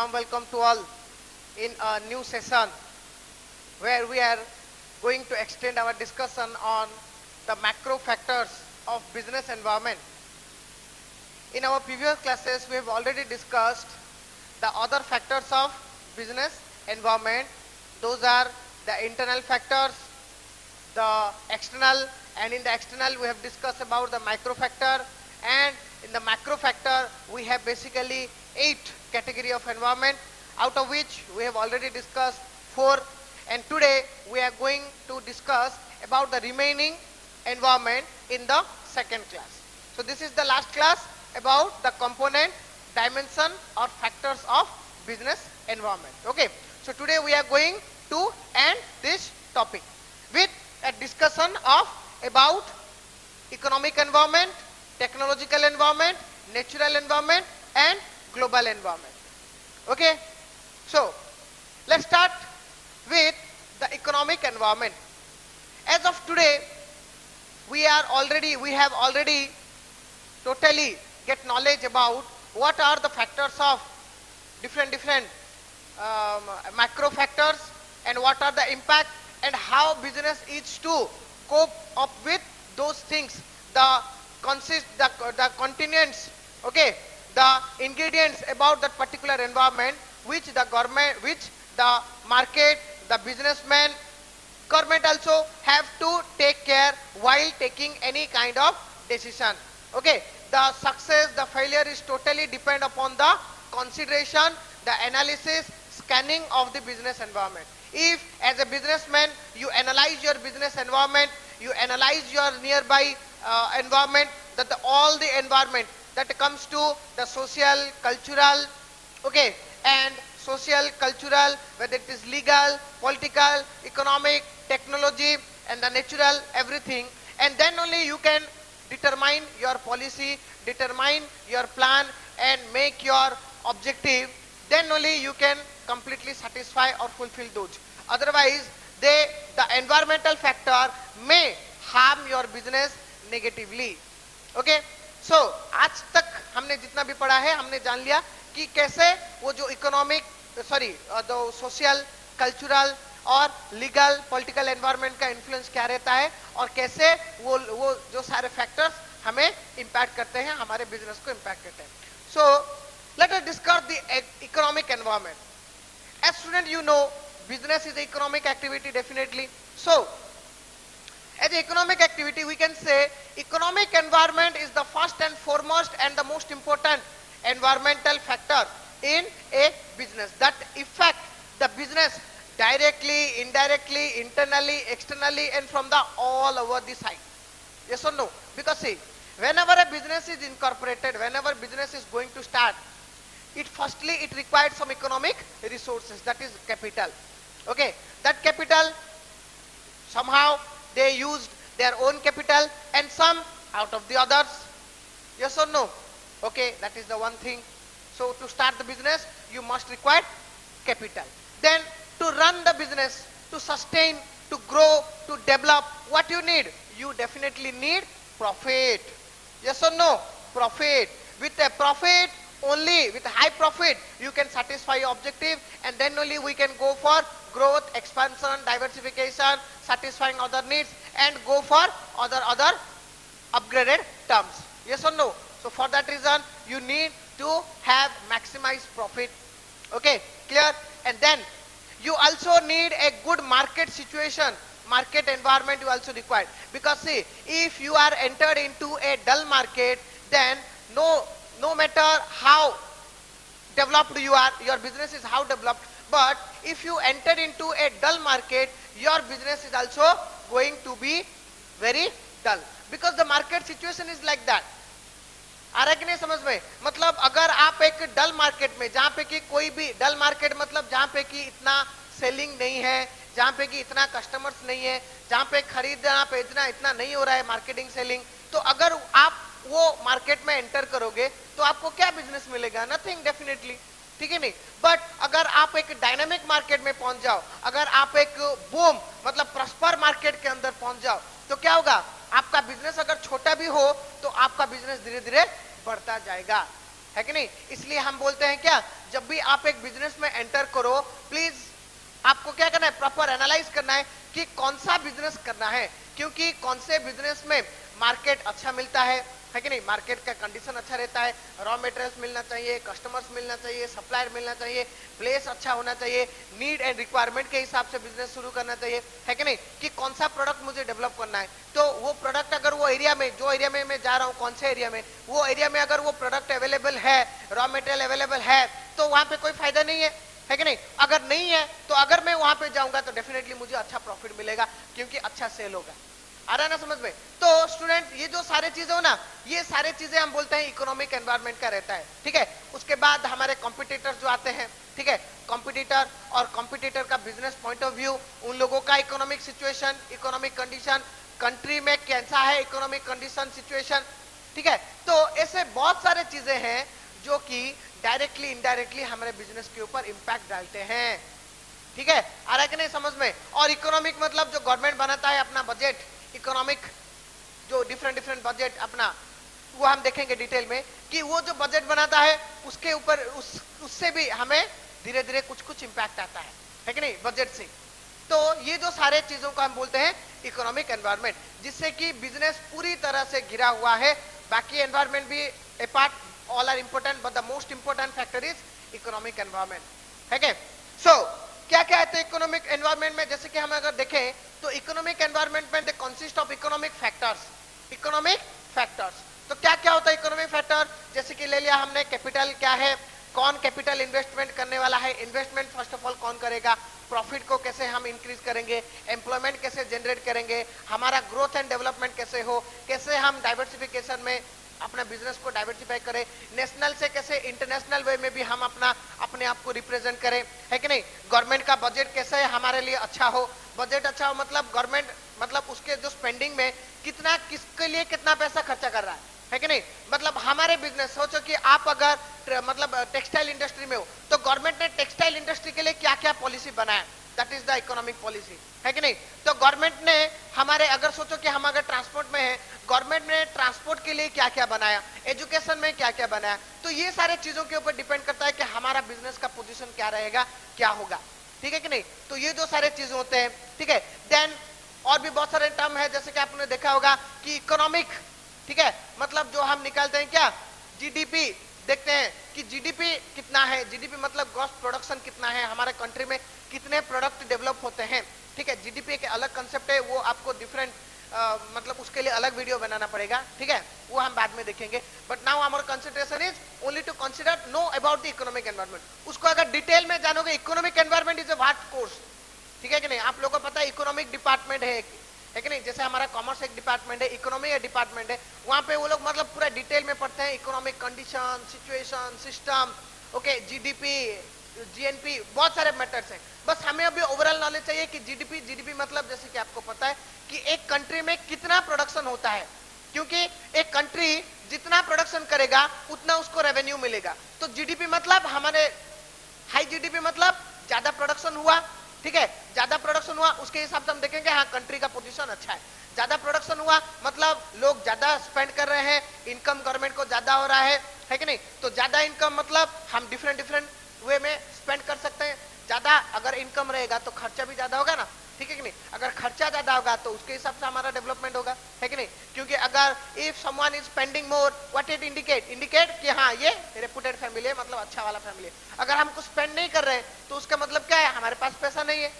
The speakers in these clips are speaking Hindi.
warm welcome to all in a new session where we are going to extend our discussion on the macro factors of business environment. In our previous classes, we have already discussed the other factors of business environment. Those are the internal factors, the external, and in the external we have discussed about the micro factor, and in the macro factor we have basically 8 category of environment, out of which we have already discussed 4, and today we are going to discuss about the remaining environment in the second class. So this is the last class about the component, dimension or factors of business environment. Okay, so today we are going to end this topic with a discussion of about economic environment, technological environment, natural environment and global environment. Okay, so let's start with the economic environment. As of today, we have already totally get knowledge about what are the factors of different macro factors and what are the impact and how business is to cope up with those things, the continents, okay, the ingredients about that particular environment which the government, which the market, the businessman, government also have to take care while taking any kind of decision. Okay, the success, the failure is totally depend upon the consideration, the analysis, scanning of the business environment. If as a businessman you analyze your business environment, you analyze your nearby environment, that all the environment that comes to the social, cultural, okay, and social, cultural, whether it is legal, political, economic, technology and the natural, everything, and then only you can determine your policy, determine your plan and make your objective, then only you can completely satisfy or fulfill those. Otherwise, the environmental factor may harm your business negatively. Okay, so आज तक हमने जितना भी पढ़ा है हमने जान लिया कि कैसे वो जो इकोनॉमिक जो सोशल, कल्चरल और लीगल, पॉलिटिकल एनवायरनमेंट का इन्फ्लुएंस क्या रहता है और कैसे वो जो सारे फैक्टर्स हमें इम्पैक्ट करते हैं, हमारे बिजनेस को इम्पैक्ट करते हैं. So let us discuss the economic environment. As student, you know, business is an economic activity definitely. So, as an economic activity, we can say economic environment is the first and foremost and the most important environmental factor in a business that affect the business directly, indirectly, internally, externally, and from the all over the side. Yes or no? Because see, whenever a business is incorporated, whenever business is going to start, it required some economic resources, that is capital. Okay, that capital somehow they used their own capital and some out of the others. Yes or no? Okay, that is the one thing. So to start the business you must require capital. Then to run the business, to sustain, to grow, to develop, what you need? You definitely need profit. Yes or no? Profit. With a profit only, with a high profit you can satisfy your objective, and then only we can go for growth, expansion, diversification, satisfying other needs and go for other upgraded terms. Yes or no? So for that reason you need to have maximized profit. Okay, clear? And then you also need a good market situation, market environment you also require, because see, if you are entered into a dull market, then no matter how developed you are, your business is how developed, but if you enter into a dull market, your business is also going to be very dull, because the market situation is like that. आ रहा है कि नहीं समझ में? मतलब अगर आप एक डल मार्केट में, जहाँ पे कि कोई भी डल मार्केट मतलब जहाँ पे कि इतना सेलिंग नहीं है, जहाँ पे कि इतना कस्टमर्स नहीं है, जहाँ पे खरीदना बेचना इतना नहीं हो रहा है, मार्केटिंग सेलिंग, तो अगर आप वो मार्केट में एंटर करोगे तो आपको क्या बिजनेस मिलेगा? Nothing definitely. ठीक है नहीं? बट अगर आप एक डायनामिक मार्केट में पहुंच जाओ, अगर आप एक बूम मतलब प्रॉस्पर मार्केट के अंदर पहुंच जाओ, तो क्या होगा? आपका बिजनेस अगर छोटा भी हो तो आपका बिजनेस धीरे धीरे बढ़ता जाएगा, है कि नहीं? इसलिए हम बोलते हैं क्या जब भी आप एक बिजनेस में एंटर करो, प्लीज आपको क्या करना है, प्रॉपर एनालाइज करना है कि कौन सा बिजनेस करना है, क्योंकि कौन से बिजनेस में मार्केट अच्छा मिलता है कि नहीं, मार्केट का कंडीशन अच्छा रहता है, रॉ मटेरियल्स मिलना चाहिए, कस्टमर्स मिलना चाहिए, सप्लायर मिलना चाहिए, प्लेस अच्छा होना चाहिए, नीड एंड रिक्वायरमेंट के हिसाब से बिजनेस शुरू करना चाहिए, है कि नहीं, कि कौन सा प्रोडक्ट मुझे डेवलप करना है। तो वो प्रोडक्ट अगर वो एरिया में, जो एरिया में मैं जा रहा हूँ, कौन से एरिया में, वो एरिया में अगर वो प्रोडक्ट अवेलेबल है, रॉ मटेरियल अवेलेबल है, तो वहां पे कोई फायदा नहीं है कि नहीं। अगर नहीं है तो अगर मैं वहां पे जाऊंगा तो डेफिनेटली मुझे अच्छा प्रॉफिट मिलेगा, क्योंकि अच्छा सेल होगा। आ रहा है ना समझ में। तो स्टूडेंट ये जो सारे चीजें हो ना, ये सारे चीजें हम बोलते हैं इकोनॉमिक एनवायरनमेंट का रहता है, ठीक है। उसके बाद हमारे कॉम्पिटिटर जो आते हैं, ठीक है, कॉम्पिटिटर और कॉम्पिटिटर का बिजनेस पॉइंट ऑफ व्यू, उन लोगों का economic situation, economic condition, country में कैसा है इकोनॉमिक कंडीशन सिचुएशन, ठीक है। तो ऐसे बहुत सारे चीजें हैं जो कि डायरेक्टली इनडायरेक्टली हमारे बिजनेस के ऊपर इंपैक्ट डालते हैं, ठीक है। आ रहा है कि नहीं समझ में। और इकोनॉमिक मतलब जो गवर्नमेंट बनाता है अपना बजट, इकोनॉमिक जो डिफरेंट बजट अपना, वो हम देखेंगे डिटेल में कि वो जो बजट बनाता है उसके ऊपर उससे भी हमें धीरे धीरे कुछ इंपैक्ट आता है कि नहीं, बजट से। तो ये जो सारे चीजों को हम बोलते हैं इकोनॉमिक एनवायरनमेंट, जिससे कि बिजनेस पूरी तरह से घिरा हुआ है। बाकी एनवायरनमेंट भी a part, all are important, but the most important factor is economic environment, है क्या। सो क्या क्या है इकोनॉमिक एनवायरनमेंट में, जैसे कि हम अगर देखें तो इकोनॉमिक एनवायरनमेंट में they consist of economic factors, economic factors. तो क्या क्या होता है इकोनॉमिक फैक्टर, जैसे कि ले लिया हमने कैपिटल क्या है, कौन कैपिटल इन्वेस्टमेंट करने वाला है, इन्वेस्टमेंट फर्स्ट ऑफ ऑल कौन करेगा, प्रॉफिट को कैसे हम इंक्रीज करेंगे, एम्प्लॉयमेंट कैसे जनरेट करेंगे, हमारा ग्रोथ एंड डेवलपमेंट कैसे हो, कैसे हम डाइवर्सिफिकेशन में अपना बिजनेस को डाइवर्सिफाई करें, नेशनल से कैसे इंटरनेशनल वे में भी हम अपने आप को रिप्रेजेंट करें, है कि नहीं। गवर्नमेंट का बजट कैसे हमारे लिए अच्छा हो, बजट अच्छा हो मतलब गवर्नमेंट मतलब उसके जो स्पेंडिंग में कितना, किसके लिए कितना पैसा खर्चा कर रहा है कि नहीं। मतलब हमारे बिजनेस, सोचो कि आप अगर मतलब टेक्सटाइल इंडस्ट्री में हो तो गवर्नमेंट ने टेक्सटाइल इंडस्ट्री के लिए क्या क्या पॉलिसी बनाया, that is the economic policy, है कि नहीं। तो गवर्नमेंट ने हमारे, अगर सोचो कि हम अगर ट्रांसपोर्ट में है, गवर्नमेंट ने ट्रांसपोर्ट के लिए क्या क्या बनाया, एजुकेशन में क्या क्या बनाया। तो ये सारे चीजों के ऊपर डिपेंड करता है कि हमारा बिजनेस का पोजीशन क्या रहेगा, क्या होगा, ठीक है कि नहीं। तो ये जो सारे चीज होते हैं, ठीक है। देन और भी बहुत सारे टर्म है, जैसे कि आपने देखा होगा कि इकोनॉमिक, ठीक है, मतलब जो हम निकालते हैं क्या, जीडीपी, देखते हैं कि जीडीपी कितना है, जीडीपी मतलब ग्रॉस प्रोडक्शन कितना है, हमारे कंट्री में कितने प्रोडक्ट डेवलप होते हैं, ठीक है। जीडीपी एक अलग कंसेप्ट है, वो आपको डिफरेंट मतलब उसके लिए अलग वीडियो बनाना पड़ेगा, ठीक है, वो हम बाद में देखेंगे। But now our concentration is only to consider know about the economic environment. उसको अगर डिटेल में जानोगे, economic environment is a vast course, ठीक है कि नहीं। आप लोगों को पता है इकोनॉमिक डिपार्टमेंट है कि नहीं, जैसे हमारा कॉमर्स एक डिपार्टमेंट है, इकोनॉमी एक डिपार्टमेंट है, वहां पे वो लोग मतलब पूरा डिटेल में पढ़ते हैं economic condition, situation, system, okay, GDP, GNP, बहुत सारे मैटर्स हैं। बस हमें अभी ओवरऑल नॉलेज चाहिए कि जीडीपी, जीडीपी मतलब जैसे कि आपको पता है कि एक कंट्री में कितना प्रोडक्शन होता है, क्योंकि एक कंट्री जितना प्रोडक्शन करेगा उतना उसको रेवेन्यू मिलेगा। तो जीडीपी मतलब हमारे हाई जीडीपी मतलब ज्यादा प्रोडक्शन हुआ, ठीक है, ज्यादा प्रोडक्शन हुआ उसके हिसाब से हम देखेंगे हाँ कंट्री का पोजीशन अच्छा है। ज्यादा प्रोडक्शन हुआ मतलब लोग ज्यादा स्पेंड कर रहे हैं, इनकम गवर्नमेंट को ज्यादा हो रहा है कि नहीं। तो ज्यादा इनकम मतलब हम डिफरेंट वे में स्पेंड कर सकते हैं। ज्यादा अगर इनकम रहेगा तो खर्चा भी ज्यादा होगा ना, ठीक है कि नहीं। अगर खर्चा ज्यादा होगा तो उसके हिसाब से हमारा डेवलपमेंट होगा, है कि नहीं। क्योंकि अगर if someone is spending more, what it indicate कि हाँ ये रेपुटेड फैमिली है, मतलब अच्छा वाला फैमिली है। अगर हम कुछ स्पेंड नहीं कर रहे हैं तो उसका मतलब क्या है, हमारे पास पैसा नहीं है।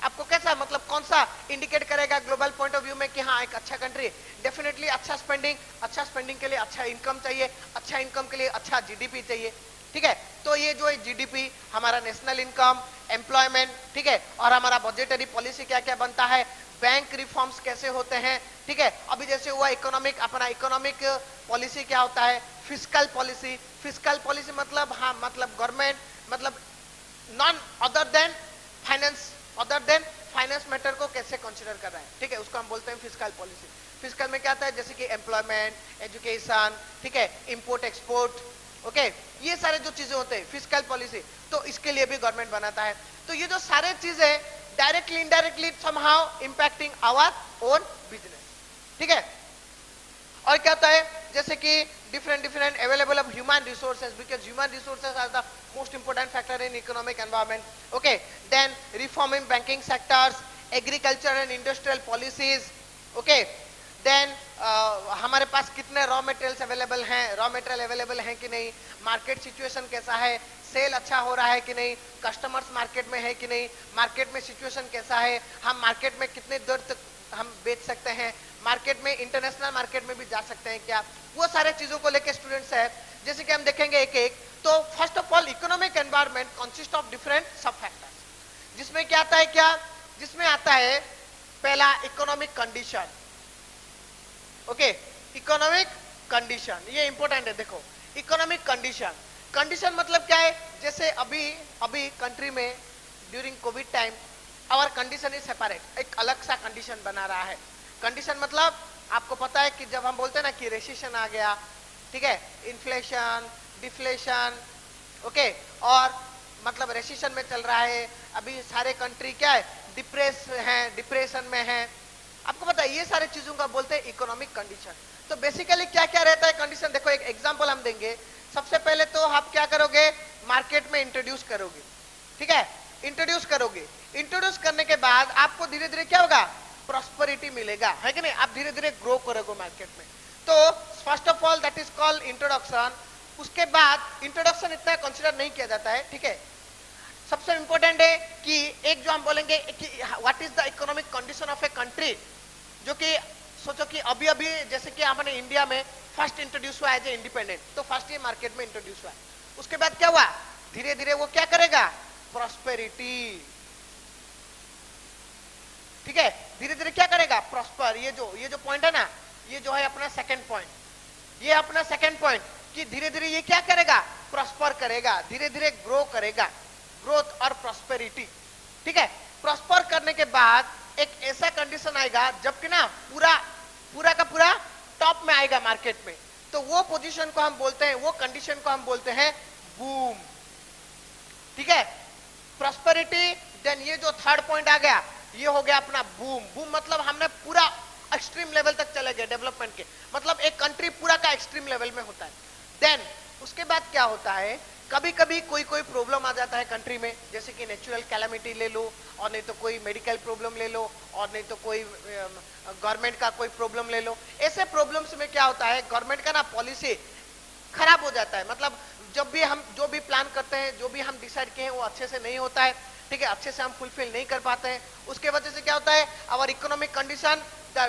आपको कैसा मतलब कौन सा इंडिकेट करेगा ग्लोबल पॉइंट ऑफ व्यू में कि हाँ एक अच्छा कंट्री है। डेफिनेटली अच्छा स्पेंडिंग के लिए अच्छा इनकम चाहिए, अच्छा इनकम के लिए अच्छा जीडीपी चाहिए, ठीक है। तो ये जो है जीडीपी, हमारा नेशनल इनकम, एम्प्लॉयमेंट, ठीक है, और हमारा बजटरी पॉलिसी क्या क्या बनता है, बैंक रिफॉर्म्स कैसे होते हैं, ठीक है। अभी जैसे हुआ इकोनॉमिक, अपना इकोनॉमिक पॉलिसी क्या होता है, फिस्कल पॉलिसी। फिस्कल पॉलिसी मतलब हाँ मतलब गवर्नमेंट मतलब none other than finance matter को कैसे कंसिडर कर रहा है, ठीक है, उसको हम बोलते हैं फिस्कल पॉलिसी। फिस्कल में क्या आता है, जैसे कि एम्प्लॉयमेंट, एजुकेशन, ठीक है, इंपोर्ट एक्सपोर्ट, ओके, ये सारे जो चीजें होते हैं फिस्कल पॉलिसी, तो इसके लिए भी गवर्नमेंट बनाता है। तो ये जो सारे चीजें directly indirectly somehow impacting our own business, ठीक है। और क्या होता है, जैसे कि different available of human resources, because human resources are the most important factor in economic environment. Okay, then reforming banking sectors, agriculture and industrial policies. Okay, then हमारे पास कितने रॉ मटेरियल्स अवेलेबल हैं, रॉ मटेरियल अवेलेबल हैं कि नहीं, मार्केट सिचुएशन कैसा है, सेल अच्छा हो रहा है कि नहीं, कस्टमर्स मार्केट में है कि नहीं, मार्केट में सिचुएशन कैसा है, हम मार्केट में कितने देर तक हम बेच सकते हैं, मार्केट में इंटरनेशनल मार्केट में भी जा सकते हैं क्या, वो सारे चीजों को लेकर स्टूडेंट्स है। जैसे कि हम देखेंगे एक एक, तो first of all economic environment consist of different सब फैक्टर्स, जिसमें क्या आता है, क्या जिसमें आता है पहला economic condition. Okay, economic condition ये इंपॉर्टेंट है। देखो इकोनॉमिक कंडीशन, कंडीशन मतलब क्या है, जैसे अभी कंट्री में during covid time our condition is separate, एक अलग सा कंडीशन बना रहा है। कंडीशन मतलब आपको पता है कि जब हम बोलते हैं ना कि रेसिशन आ गया, ठीक है, इन्फ्लेशन, डिफ्लेशन, ओके, और मतलब रेसिशन में चल रहा है, अभी सारे कंट्री क्या है, डिप्रेशन में है, आपको पता है ये सारे चीजों का बोलते हैं इकोनॉमिक कंडीशन। तो बेसिकली क्या क्या रहता है कंडीशन, देखो एक एग्जांपल हम देंगे। सबसे पहले तो आप क्या करोगे, मार्केट में इंट्रोड्यूस करोगे, ठीक है, इंट्रोड्यूस करोगे, इंट्रोड्यूस करने के बाद आपको धीरे धीरे क्या होगा, प्रॉस्पेरिटी मिलेगा, है कि नहीं, आप धीरे धीरे ग्रो करोगे मार्केट में। तो first of all that is called introduction. उसके बाद इंट्रोडक्शन इतना कंसिडर नहीं किया जाता है, ठीक है, सबसे इंपॉर्टेंट है कि एक जो हम बोलेंगे कि what is the economic condition of a country, जो कि सोचो कि अभी अभी जैसे कि हमने इंडिया में फर्स्ट इंट्रोड्यूस हुआ एज ए इंडिपेंडेंट, तो फर्स्ट ये मार्केट में इंट्रोड्यूस हुआ, उसके बाद क्या हुआ, धीरे धीरे वो क्या करेगा, प्रॉस्पेरिटी, ठीक है, धीरे धीरे क्या करेगा, प्रॉस्पर। ये जो पॉइंट है ना, ये जो है अपना सेकंड पॉइंट, ये अपना सेकंड पॉइंट कि धीरे धीरे ये क्या करेगा, प्रॉस्पर करेगा, धीरे धीरे ग्रो करेगा, ग्रोथ और प्रॉस्पेरिटी, ठीक है। प्रॉस्पर करने के बाद एक ऐसा कंडीशन आएगा जबकि ना पूरा का पूरा टॉप में आएगा मार्केट में, तो वो पोजीशन को हम बोलते हैं, वो कंडीशन को हम बोलते हैं बूम, ठीक है, प्रॉस्पेरिटी। देन ये जो थर्ड पॉइंट आ गया, ये हो गया अपना बूम। बूम मतलब हमने पूरा एक्सट्रीम लेवल तक चले गए डेवलपमेंट के, मतलब एक कंट्री पूरा का एक्सट्रीम लेवल में होता है। देन उसके बाद क्या होता है, कभी कभी कोई प्रॉब्लम आ जाता है कंट्री में, जैसे कि नेचुरल कैलामिटी ले लो, और नहीं तो कोई मेडिकल प्रॉब्लम ले लो, और नहीं तो कोई गवर्नमेंट का कोई प्रॉब्लम ले लो। ऐसे प्रॉब्लम्स में क्या होता है, गवर्नमेंट का ना पॉलिसी खराब हो जाता है, मतलब जब भी हम जो भी प्लान करते हैं, जो भी हम डिसाइड किए हैं वो अच्छे से नहीं होता है, ठीक है, अच्छे से हम फुलफिल नहीं कर पाते हैं। उसके वजह से क्या होता है, our economic condition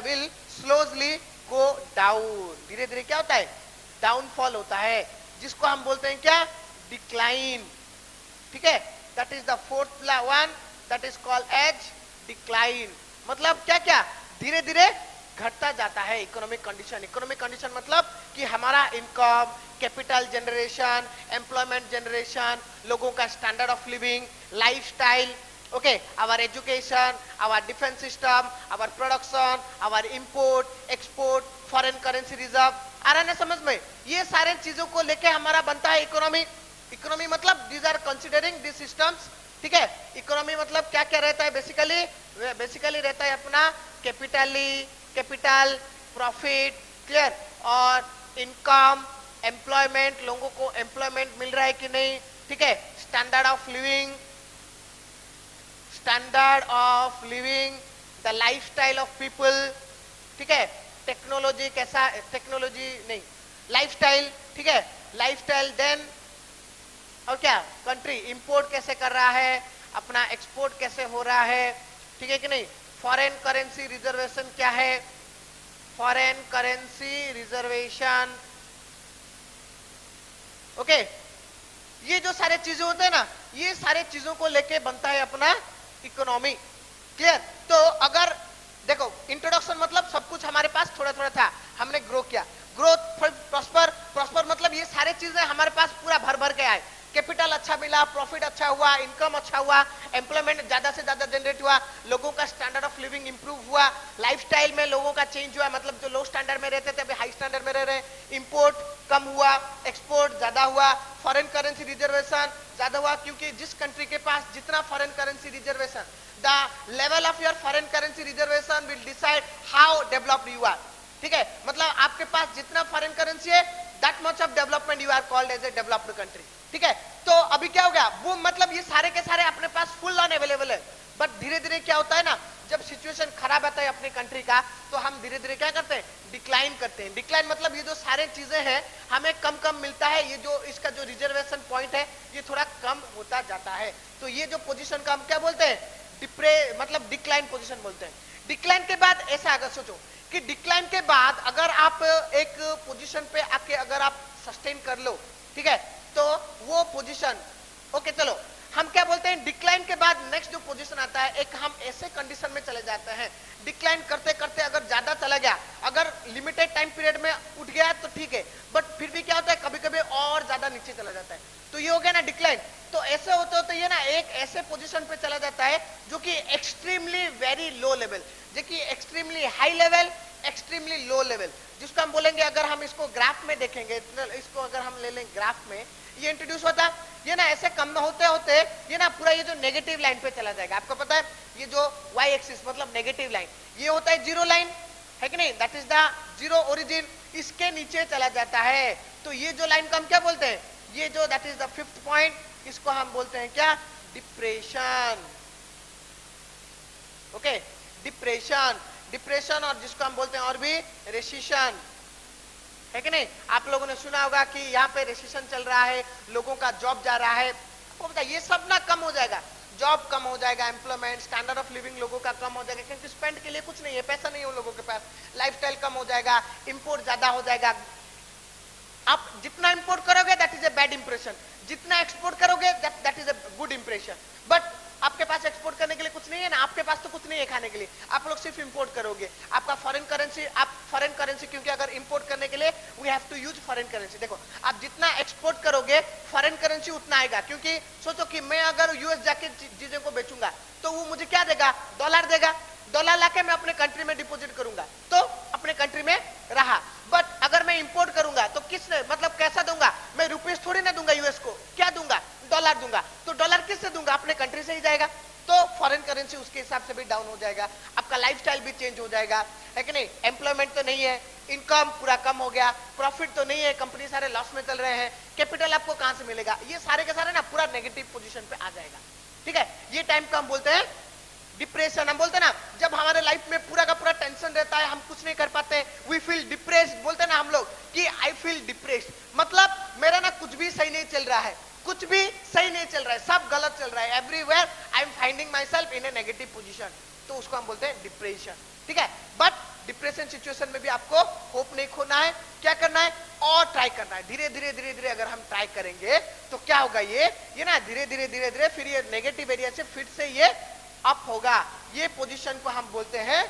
will slowly go down, धीरे धीरे क्या होता है, डाउनफॉल होता है, जिसको हम बोलते हैं क्या, डिक्लाइन, ठीक है। That is the fourth one, that is called as decline. मतलब क्या क्या, धीरे धीरे घटता जाता है इकोनॉमिक कंडीशन। इकोनॉमिक कंडीशन मतलब कि हमारा income, capital generation, employment generation, लोगों का standard of living, lifestyle, okay, our education, our defence system, our production, our import export, foreign currency reserve, आ रहा है समझ में, ये सारे चीजों को लेके हमारा बनता है इकोनॉमी। इकोनॉमी मतलब these are considering this systems, ठीक है। इकोनॉमी मतलब क्या क्या रहता है, बेसिकली रहता है अपना कैपिटल, प्रॉफिट, क्लियर, और इनकम, एम्प्लॉयमेंट, लोगों को एम्प्लॉयमेंट मिल रहा है कि नहीं, ठीक है, standard of living, the lifestyle of people, ठीक है, टेक्नोलॉजी कैसा, टेक्नोलॉजी नहीं, लाइफस्टाइल, ठीक है, लाइफस्टाइल। देन और क्या, कंट्री इंपोर्ट कैसे कर रहा है, अपना एक्सपोर्ट कैसे हो रहा है, ठीक है कि नहीं, फॉरेन करेंसी रिजर्वेशन क्या है, फॉरेन करेंसी रिजर्वेशन, ओके। ये जो सारे चीजें होते हैं ना, ये सारे चीजों को लेके बनता है अपना इकोनॉमी, क्लियर। तो अगर देखो इंट्रोडक्शन मतलब सब कुछ हमारे पास थोड़ा थोड़ा था, हमने ग्रो किया, ग्रोथ, प्रॉस्पर मतलब ये सारे चीजें हमारे पास पूरा भर के आए, कैपिटल अच्छा मिला, प्रॉफिट अच्छा हुआ, इनकम अच्छा हुआ, एम्प्लॉयमेंट ज्यादा से ज्यादा जनरेट हुआ, लोगों का स्टैंडर्ड ऑफ लिविंग इंप्रूव हुआ, लाइफस्टाइल में लोगों का चेंज हुआ, मतलब जो लो स्टैंडर्ड में रहते थे अभी हाई स्टैंडर्ड में रह रहे, इंपोर्ट कम हुआ, एक्सपोर्ट ज्यादा हुआ, फॉरेन करेंसी रिजर्वेशन ज्यादा हुआ, क्योंकि जिस कंट्री के पास जितना foreign currency reservation, the level of your foreign currency reservation will decide how developed you are, ठीक है, मतलब आपके पास जितना फॉरेन करेंसी है that much of development you are called as a developed country, ठीक है। तो अभी क्या हो गया, वो मतलब ये सारे के सारे अपने पास फुल ऑन अवेलेबल है, बट धीरे धीरे क्या होता है ना, जब सिचुएशन खराब आता है अपने कंट्री का, तो हम धीरे धीरे क्या करते हैं, डिक्लाइन करते हैं। डिक्लाइन मतलब ये जो सारे चीजें हैं हमें कम कम मिलता है, ये जो इसका जो रिजर्वेशन पॉइंट है ये थोड़ा कम होता जाता है। तो ये जो पोजीशन का हम क्या बोलते हैं, मतलब डिक्लाइन पोजीशन बोलते हैं। डिक्लाइन के बाद ऐसा अगर सोचो कि डिक्लाइन के बाद अगर आप एक पोजीशन पे आके अगर आप सस्टेन कर लो, ठीक है, तो वो पोजीशन, ओके चलो हम क्या बोलते हैं, डिक्लाइन के बाद नेक्स्ट जो पोजीशन आता है, एक हम ऐसे कंडीशन में चले जाते हैं, डिक्लाइन करते करते अगर ज्यादा चला गया, अगर लिमिटेड टाइम पीरियड में उठ गया तो ठीक है, बट फिर भी क्या होता है कभी कभी और ज्यादा नीचे चला जाता है, तो ये हो गया ना डिक्लाइन। तो ऐसे होते होते ये ना एक ऐसे पोजीशन पे चला जाता है जो कि एक्सट्रीमली वेरी लो लेवल, जो कि extremely high level, extremely low level, जिसको हम बोलेंगे, अगर हम इसको ग्राफ में देखेंगे, इसको अगर हम ले लें ग्राफ में, ये इंट्रोड्यूस होता ये ना ऐसे कम होते होते ये ना पूरा ये जो नेगेटिव लाइन पे चला जाएगा। आपको पता है ये जो y एक्सिस मतलब नेगेटिव लाइन, ये होता है जीरो लाइन, है कि नहीं, that is the zero origin, इसके नीचे चला जाता है। तो ये जो लाइन को हम क्या बोलते हैं, ये जो that is the fifth point, इसको हम बोलते हैं क्या, डिप्रेशन, ओके, डिप्रेशन, डिप्रेशन, और जिसको हम बोलते हैं और भी रेसिशन, है कि नहीं। आप लोगों ने सुना होगा कि यहाँ पे रेसिशन चल रहा है, लोगों का जॉब जा रहा है, आपको पता है ये सब ना कम हो जाएगा, जॉब कम हो जाएगा, एम्प्लॉयमेंट, स्टैंडर्ड ऑफ लिविंग लोगों का कम हो जाएगा, क्योंकि स्पेंड के लिए कुछ नहीं है, पैसा नहीं है उन लोगों के पास, लाइफस्टाइल कम हो जाएगा, इंपोर्ट ज्यादा हो जाएगा। आप जितना इंपोर्ट करोगे that is a bad impression, जितना एक्सपोर्ट करोगे that is a good impression, but आपके पास एक्सपोर्ट करने के लिए कुछ नहीं है ना, आपके पास तो कुछ नहीं है खाने के लिए, आप लोग सिर्फ इंपोर्ट करोगे, आपका फॉरेन करेंसी, आप फॉरेन करेंसी, क्योंकि अगर इंपोर्ट करने के लिए we have to use foreign currency. देखो आप जितना एक्सपोर्ट करोगे फॉरेन करेंसी उतना आएगा, क्योंकि सोचो कि मैं अगर यूएस जाके चीजों को बेचूंगा तो वो मुझे क्या देगा, डॉलर देगा, डॉलर लाके मैं अपने कंट्री में डिपॉजिट करूंगा तो अपने कंट्री में रहा। बट अगर मैं इंपोर्ट करूंगा तो किससे, मतलब कैसा दूंगा, मैं रुपीस थोड़ी ना दूंगा यूएस को, क्या दूंगा, डॉलर दूंगा, तो डॉलर किससे दूंगा, अपने कंट्री से ही जाएगा, तो फॉरेन करेंसी उसके हिसाब से भी डाउन हो जाएगा, आपका लाइफस्टाइल भी चेंज हो जाएगा, है कि नहीं, एम्प्लॉयमेंट तो नहीं है, इनकम पूरा कम हो गया, प्रॉफिट तो नहीं है, कंपनी सारे लॉस में चल रहे हैं, कैपिटल आपको कहां से मिलेगा, ये सारे के सारे ना पूरा नेगेटिव पोजीशन पे आ जाएगा, ठीक है। ये टाइम को हम बोलते हैं डिप्रेशन। हम बोलते हैं ना जब हमारे लाइफ में पूरा का पूरा टेंशन रहता है, हम कुछ नहीं कर पाते, वी फील डिप्रेस्ड, बोलते हैं ना हम लोग कि आई फील डिप्रेस्ड, मतलब मेरा ना कुछ भी सही नहीं चल रहा है, कुछ भी सही नहीं चल रहा है, सब गलत चल रहा है, everywhere I am finding my self in A negative position, तो उसको हम बोलते हैं डिप्रेशन, ठीक है। बट डिप्रेशन सिचुएशन में भी आपको होप नहीं खोना है, क्या करना है, और ट्राई करना है, धीरे धीरे धीरे धीरे अगर हम ट्राई करेंगे तो क्या होगा, ये ना धीरे धीरे धीरे धीरे फिर ये नेगेटिव एरिया से फिर से ये अप होगा। ये पोजीशन को हम बोलते हैं,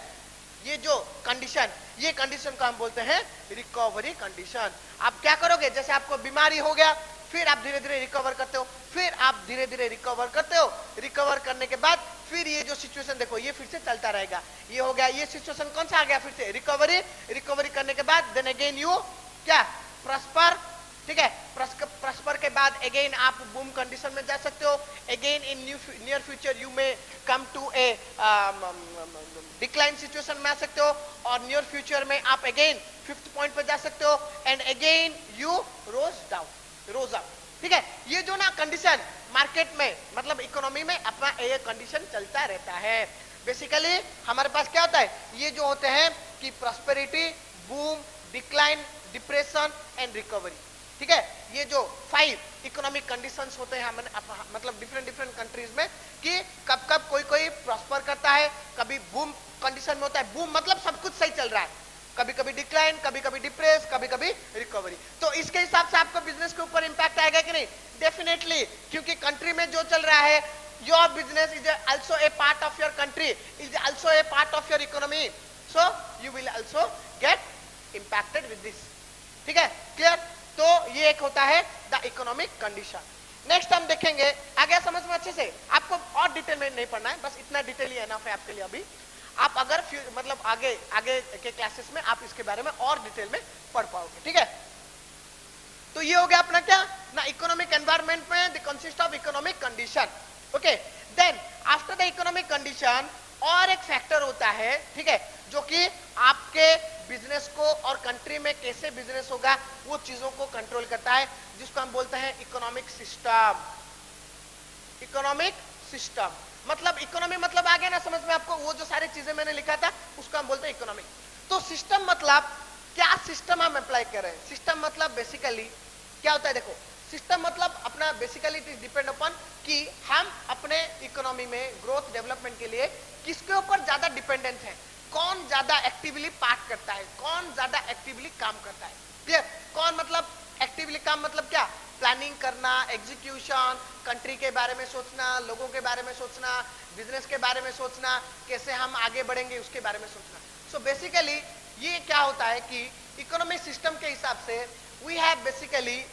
ये जो कंडीशन, ये कंडीशन को हम बोलते हैं रिकवरी कंडीशन। आप क्या करोगे, जैसे आपको बीमारी हो गया, फिर आप धीरे धीरे रिकवर करते हो, फिर आप धीरे धीरे रिकवर करते हो, रिकवर करने के बाद फिर ये जो सिचुएशन देखो ये फिर से चलता रहेगा, ये हो गया, ये सिचुएशन कौन सा आ गया, फिर से रिकवरी, रिकवरी करने के बाद देन अगेन यू क्या, प्रॉस्पर, ठीक है, प्रॉस्पर के बाद अगेन आप बूम कंडीशन में जा सकते हो, again in near future you may come to a decline situation में आ सकते हो, और नियर फ्यूचर में आप अगेन फिफ्थ पॉइंट पे जा सकते हो, and again you rose up, ठीक है। ये जो ना कंडीशन मार्केट में मतलब इकोनॉमी में अपना ये कंडीशन चलता रहता है। बेसिकली हमारे पास क्या होता है, ये जो होते हैं कि prosperity, boom, decline, depression and recovery, ठीक है। ये जो 5 इकोनॉमिक कंडीशंस होते हैं मतलब डिफरेंट डिफरेंट कंट्रीज में, कि कब कब कोई प्रॉस्पर करता है, कभी बूम कंडीशन में होता है, बूम मतलब सब कुछ सही चल रहा है, कभी कभी डिक्लाइन, कभी कभी डिप्रेस, कभी कभी रिकवरी। तो इसके हिसाब से आपको बिजनेस के ऊपर इंपैक्ट आएगा कि नहीं, डेफिनेटली, क्योंकि कंट्री में जो चल रहा है, your business is also a part of your country, is also a part of your economy, so you will also get impacted with this, ठीक है, क्लियर। तो ये एक होता है द इकोनॉमिक कंडीशन। नेक्स्ट हम देखेंगे, आ गया समझ में अच्छे से, आपको और डिटेल में नहीं पढ़ना है, बस इतना डिटेल ही एनफ है आपके लिए अभी, आप अगर मतलब आगे के क्लासेस में आप इसके बारे में और डिटेल में पढ़ पाओगे, ठीक है। तो ये हो गया अपना क्या ना, इकोनॉमिक एनवायरनमेंट में the consist of economic condition, okay. Then after the economic condition और एक फैक्टर होता है, ठीक है, जो कि आपके बिजनेस को और कंट्री में कैसे बिजनेस होगा वो चीजों को कंट्रोल करता है, जिसको हम बोलते हैं इकोनॉमिक सिस्टम। इकोनॉमिक सिस्टम मतलब इकोनॉमी मतलब आ गया ना समझ में आपको, वो जो सारी चीजें मैंने लिखा था उसको हम बोलते हैं इकोनॉमिक। तो सिस्टम मतलब क्या सिस्टम हम अप्लाई कर रहे हैं। सिस्टम मतलब बेसिकली क्या होता है, देखो सिस्टम मतलब अपना basically it is depend upon कि हम अपने इकोनॉमी में ग्रोथ डेवलपमेंट के लिए किसके ऊपर ज्यादा डिपेंडेंट है, कौन ज्यादा एक्टिवली पार्ट करता है, कौन ज्यादा एक्टिवली काम करता है। क्लियर, कौन मतलब एक्टिवली काम मतलब क्या, प्लानिंग करना, एग्जीक्यूशन, कंट्री के बारे में सोचना, लोगों के बारे में सोचना, बिजनेस के बारे में सोचना, कैसे हम आगे बढ़ेंगे उसके बारे में सोचना। सो बेसिकली ये क्या होता है कि इकोनॉमिक सिस्टम के हिसाब से वी हैव बेसिकली,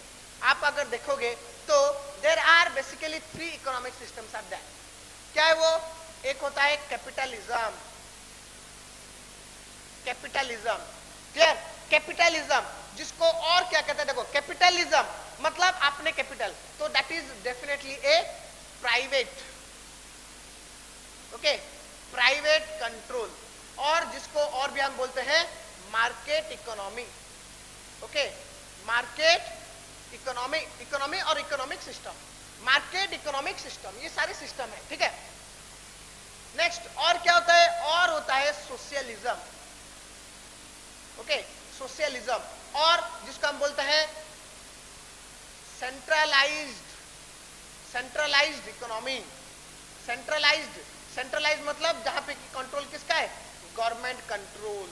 आप अगर देखोगे तो there are basically 3 economic systems are there. क्या है वो, एक होता है कैपिटलिज्म। कैपिटलिज्म, क्लियर, कैपिटलिज्म जिसको और क्या कहते हैं, देखो कैपिटलिज्म मतलब आपने कैपिटल, तो that is definitely a private, okay, private control, और जिसको और भी हम बोलते हैं market economy. Okay, market economy, economy और economic system, market economic system, ये सारे सिस्टम है, ठीक है। नेक्स्ट और क्या होता है, और होता है सोशलिज्म। ओके, सोशलिज्म, और जिसको हम बोलते हैं centralised, centralised economy. Centralised, centralised मतलब जहां पे कंट्रोल किसका है, गवर्नमेंट कंट्रोल।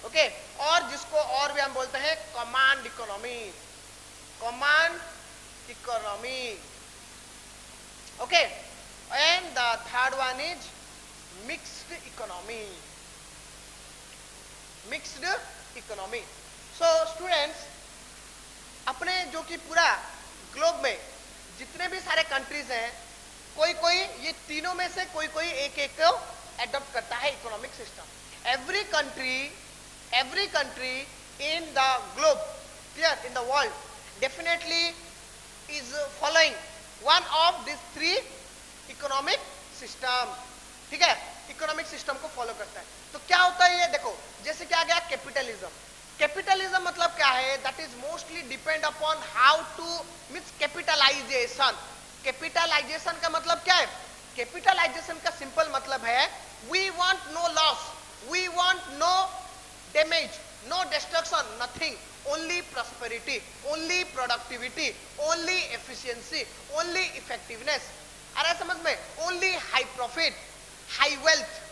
ओके, और जिसको और भी हम बोलते हैं command economy, command economy. Okay, and the third one is mixed economy, mixed economy. So students, अपने जो कि पूरा ग्लोब में जितने भी सारे कंट्रीज हैं, कोई कोई ये तीनों में से कोई कोई एक एक को एडॉप्ट करता है economic system. Every country in the globe, clear, in the world definitely is following one of this 3 economic system, ठीक है, इकोनॉमिक सिस्टम को फॉलो करता है। तो क्या होता है ये देखो, जैसे क्या गया कैपिटलिज्म। कैपिटलिज्म मतलब क्या है, that is mostly depend upon how to means capitalization. Capitalization का मतलब क्या है, कैपिटलाइजेशन का सिंपल मतलब है we want no loss, we want no damage, no destruction, nothing, only prosperity, only productivity, only efficiency, only effectiveness, अरे समझ में, only high profit, high wealth,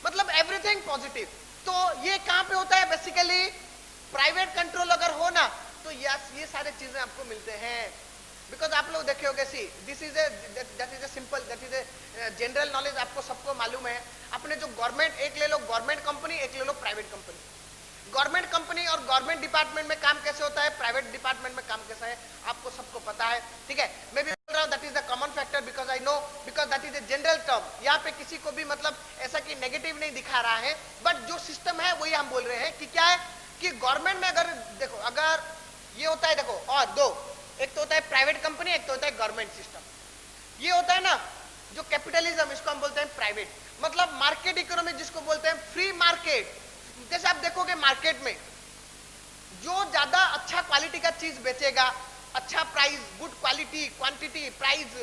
मतलब एवरीथिंग पॉजिटिव। तो ये कहां पे होता है, बेसिकली प्राइवेट कंट्रोल अगर हो ना तो यस ये सारे चीजें आपको मिलते हैं। बिकॉज आप लोग देखे होंगे, see this is that is a simple, that is a general knowledge, आपको सबको मालूम है। अपने जो गवर्नमेंट, एक ले लो गवर्नमेंट कंपनी, एक ले लो प्राइवेट कंपनी। गवर्नमेंट कंपनी और गवर्नमेंट डिपार्टमेंट में काम कैसे होता है, प्राइवेट डिपार्टमेंट में काम कैसा है, आपको सबको पता है, ठीक है। मैं भी बोल रहा हूं that is the common factor because I know, because that is a general term. यहाँ पे किसी को भी मतलब ऐसा कि नेगेटिव नहीं दिखा रहा है, बट जो सिस्टम है वही हम बोल रहे हैं कि क्या है कि गवर्नमेंट में अगर देखो, अगर ये होता है देखो, और दो, एक तो होता है प्राइवेट कंपनी, एक तो होता है गवर्नमेंट सिस्टम। ये होता है ना जो कैपिटलिज्म, इसको हम बोलते हैं प्राइवेट, मतलब मार्केट इकोनॉमी जिसको बोलते हैं फ्री मार्केट। जैसे आप देखोगे मार्केट में जो ज्यादा अच्छा क्वालिटी का चीज बेचेगा, अच्छा price, good quality, quantity, price,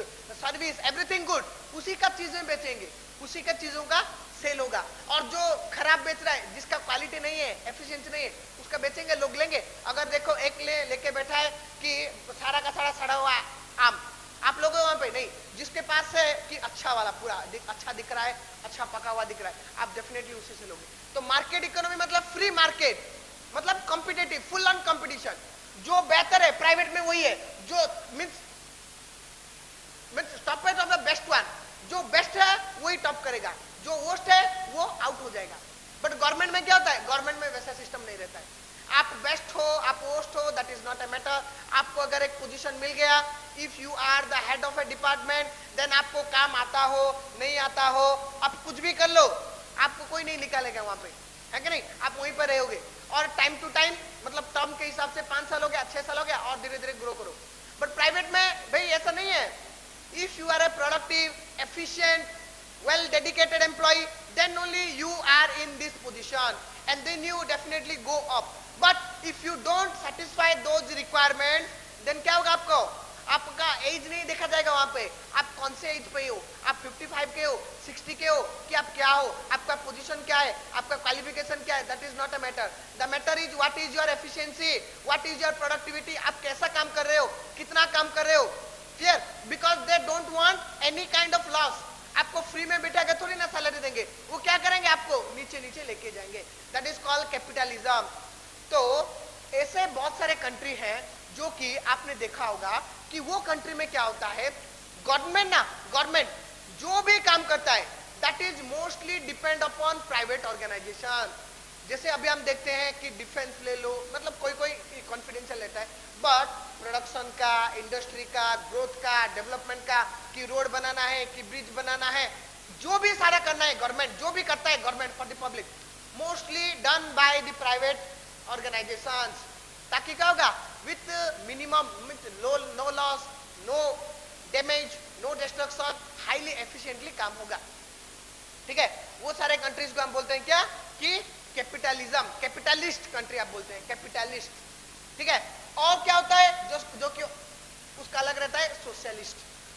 service, everything good, उसी का चीजें बेचेंगे, उसी का चीजों का सेल होगा। और जो खराब बेच रहा है, जिसका क्वालिटी नहीं है, एफिशिएंसी नहीं है, उसका बेचेंगे, लोग लेंगे। अगर देखो एक लेके बैठा है कि सारा का सारा सड़ा हुआ आम, आप लोग वहां पे नहीं, जिसके पास है कि अच्छा वाला पूरा अच्छा दिख रहा है, अच्छा पका हुआ दिख रहा है, आप डेफिनेटली उसी से लोगे। तो मार्केट इकोनॉमी मतलब फ्री मार्केट, मतलब कॉम्पिटिटिव, फुल ऑन कॉम्पिटिशन। जो बेहतर है प्राइवेट में वही है, जो means top of the best one, जो बेस्ट है वही टॉप करेगा, जो वर्स्ट है वो आउट हो जाएगा। बट गवर्नमेंट में क्या होता है, गवर्नमेंट में वैसा सिस्टम नहीं रहता है। आप बेस्ट हो, आप वर्स्ट हो, that is not a matter. आपको अगर एक पोजीशन मिल गया, if you are the head of a department, then आपको काम आता हो नहीं आता हो, आप कुछ भी कर लो, आपको कोई नहीं निकालेगा वहां पे, है कि नहीं, आप वहीं पर रहोगे। और टाइम टू टाइम मतलब टर्म के हिसाब से 5 साल हो गया, 6 साल हो गया, और धीरे धीरे ग्रो करो। बट प्राइवेट में भाई ऐसा नहीं है। If you are a productive, efficient, well dedicated employee, then only you are in this position, and then you definitely go up. But if you don't satisfy those requirements, then क्या होगा आपको? आपका एज नहीं देखा जाएगा वहां पे, आप कौन से एज पे हो, आप 55 के हो, 60 के हो, कि आप क्या हो, आपका पोजीशन क्या है, आपका क्वालिफिकेशन क्या है, that is not a matter. The matter is what is your efficiency, what is your productivity, आप कैसा काम कर रहे हो, कितना काम कर रहे हो. Clear? Because they don't want any kind of loss. आपको फ्री में बिठा के थोड़ी ना सैलरी देंगे, वो क्या करेंगे, आपको नीचे नीचे लेके जाएंगे. That is called capitalism. तो ऐसे बहुत सारे कंट्री हैं जो कि आपने देखा होगा कि वो कंट्री में क्या होता है, गवर्नमेंट जो भी काम करता है that is mostly depend upon private organization. जैसे अभी हम देखते हैं कि डिफेंस ले लो, मतलब कोई कोई कॉन्फिडेंशियल लेता है, बट प्रोडक्शन का, इंडस्ट्री का, ग्रोथ का, डेवलपमेंट का, कि रोड बनाना है, कि ब्रिज बनाना है, जो भी सारा करना है गवर्नमेंट, जो भी करता है government for the public, mostly done by the private organizations. ताकि क्या होगा, with minimum, no loss, no damage, no destruction, highly efficiently काम होगा. ठीक है, वो सारे कंट्रीज को हम बोलते हैं क्या, कि कैपिटलिज्म, कैपिटलिस्ट कंट्री आप बोलते हैं, कैपिटलिस्ट. ठीक है. और क्या होता है जो कि उसका अलग रहता है, सोशलिस्ट.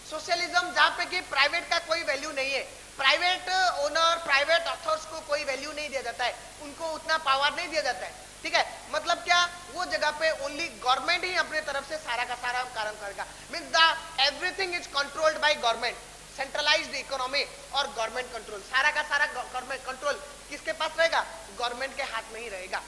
सोशलिज्म जहां पे कि प्राइवेट का कोई वैल्यू नहीं है, प्राइवेट ओनर, प्राइवेट अथॉर्स को कोई वैल्यू नहीं दिया जाता है, उनको उतना पावर नहीं दिया जाता है. ठीक है, मतलब क्या, वो जगह पे ओनली गवर्नमेंट ही अपने तरफ से सारा का सारा काम करेगा. Means the everything is controlled by government, centralised economy और गवर्नमेंट कंट्रोल. सारा का सारा गवर्नमेंट कंट्रोल किसके पास रहेगा, गवर्नमेंट के हाथ में ही रहेगा.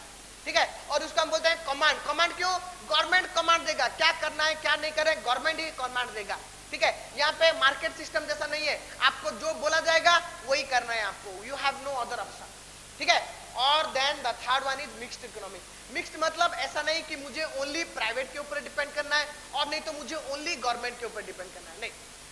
ठीक है. और उसको हम बोलते हैं कमांड. कमांड क्यों, गवर्नमेंट कमांड देगा, क्या करना है क्या नहीं करे, गवर्नमेंट ही कमांड देगा. ठीक है. यहाँ पे मार्केट सिस्टम जैसा नहीं है, आपको जो बोला जाएगा वही करना है आपको, you have no other option. ठीक है. और then the third one is mixed economy. Mixed मतलब ऐसा नहीं कि मुझे ओनली प्राइवेट के ऊपर डिपेंड करना है और नहीं तो मुझे ओनली गवर्नमेंट के ऊपर डिपेंड करना है, नहीं.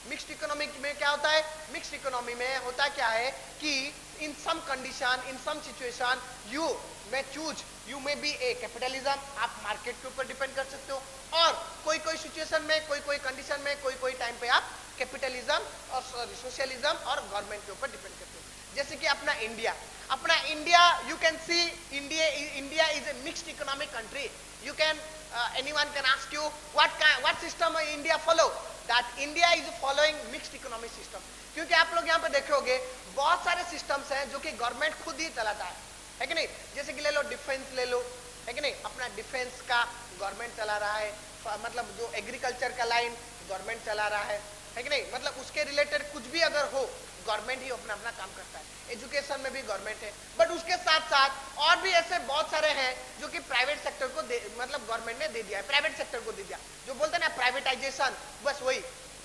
मिक्स्ड इकोनॉमी में क्या होता है, मिक्स्ड इकोनॉमी में होता क्या है कि in some condition, in some situation you may choose, you may be a capitalism, आप मार्केट के ऊपर डिपेंड कर सकते हो, और कोई कोई सिचुएशन में, कोई कोई कंडीशन में, कोई कोई टाइम पे आप कैपिटलिज्म और सोशलिज्म और गवर्नमेंट के ऊपर डिपेंड करते हो. जैसे कि अपना India, you can C India is a mixed economic country. You can anyone can ask you what system India follow, that India is following mixed economic system. क्योंकि आप लोग यहाँ पे देखोगे बहुत सारे सिस्टम्स हैं जो कि गवर्नमेंट खुद ही चलाता है कि नहीं. जैसे कि ले लो डिफेंस, ले लो, है कि नहीं, अपना डिफेंस का गवर्नमेंट चला रहा है, मतलब जो एग्रीकल्चर का लाइन गवर्नमेंट चला रहा है कि नहीं, मतलब उसके रिलेटेड कुछ भी अगर हो गवर्नमेंट ही अपना अपना काम करता है. एजुकेशन में भी गवर्नमेंट है, बट उसके साथ साथ और भी ऐसे बहुत सारे हैं जो कि प्राइवेट सेक्टर को मतलब गवर्नमेंट ने दे दिया है, प्राइवेट सेक्टर को दे दिया. जो बोलते हैं ना प्राइवेटाइजेशन, बस वही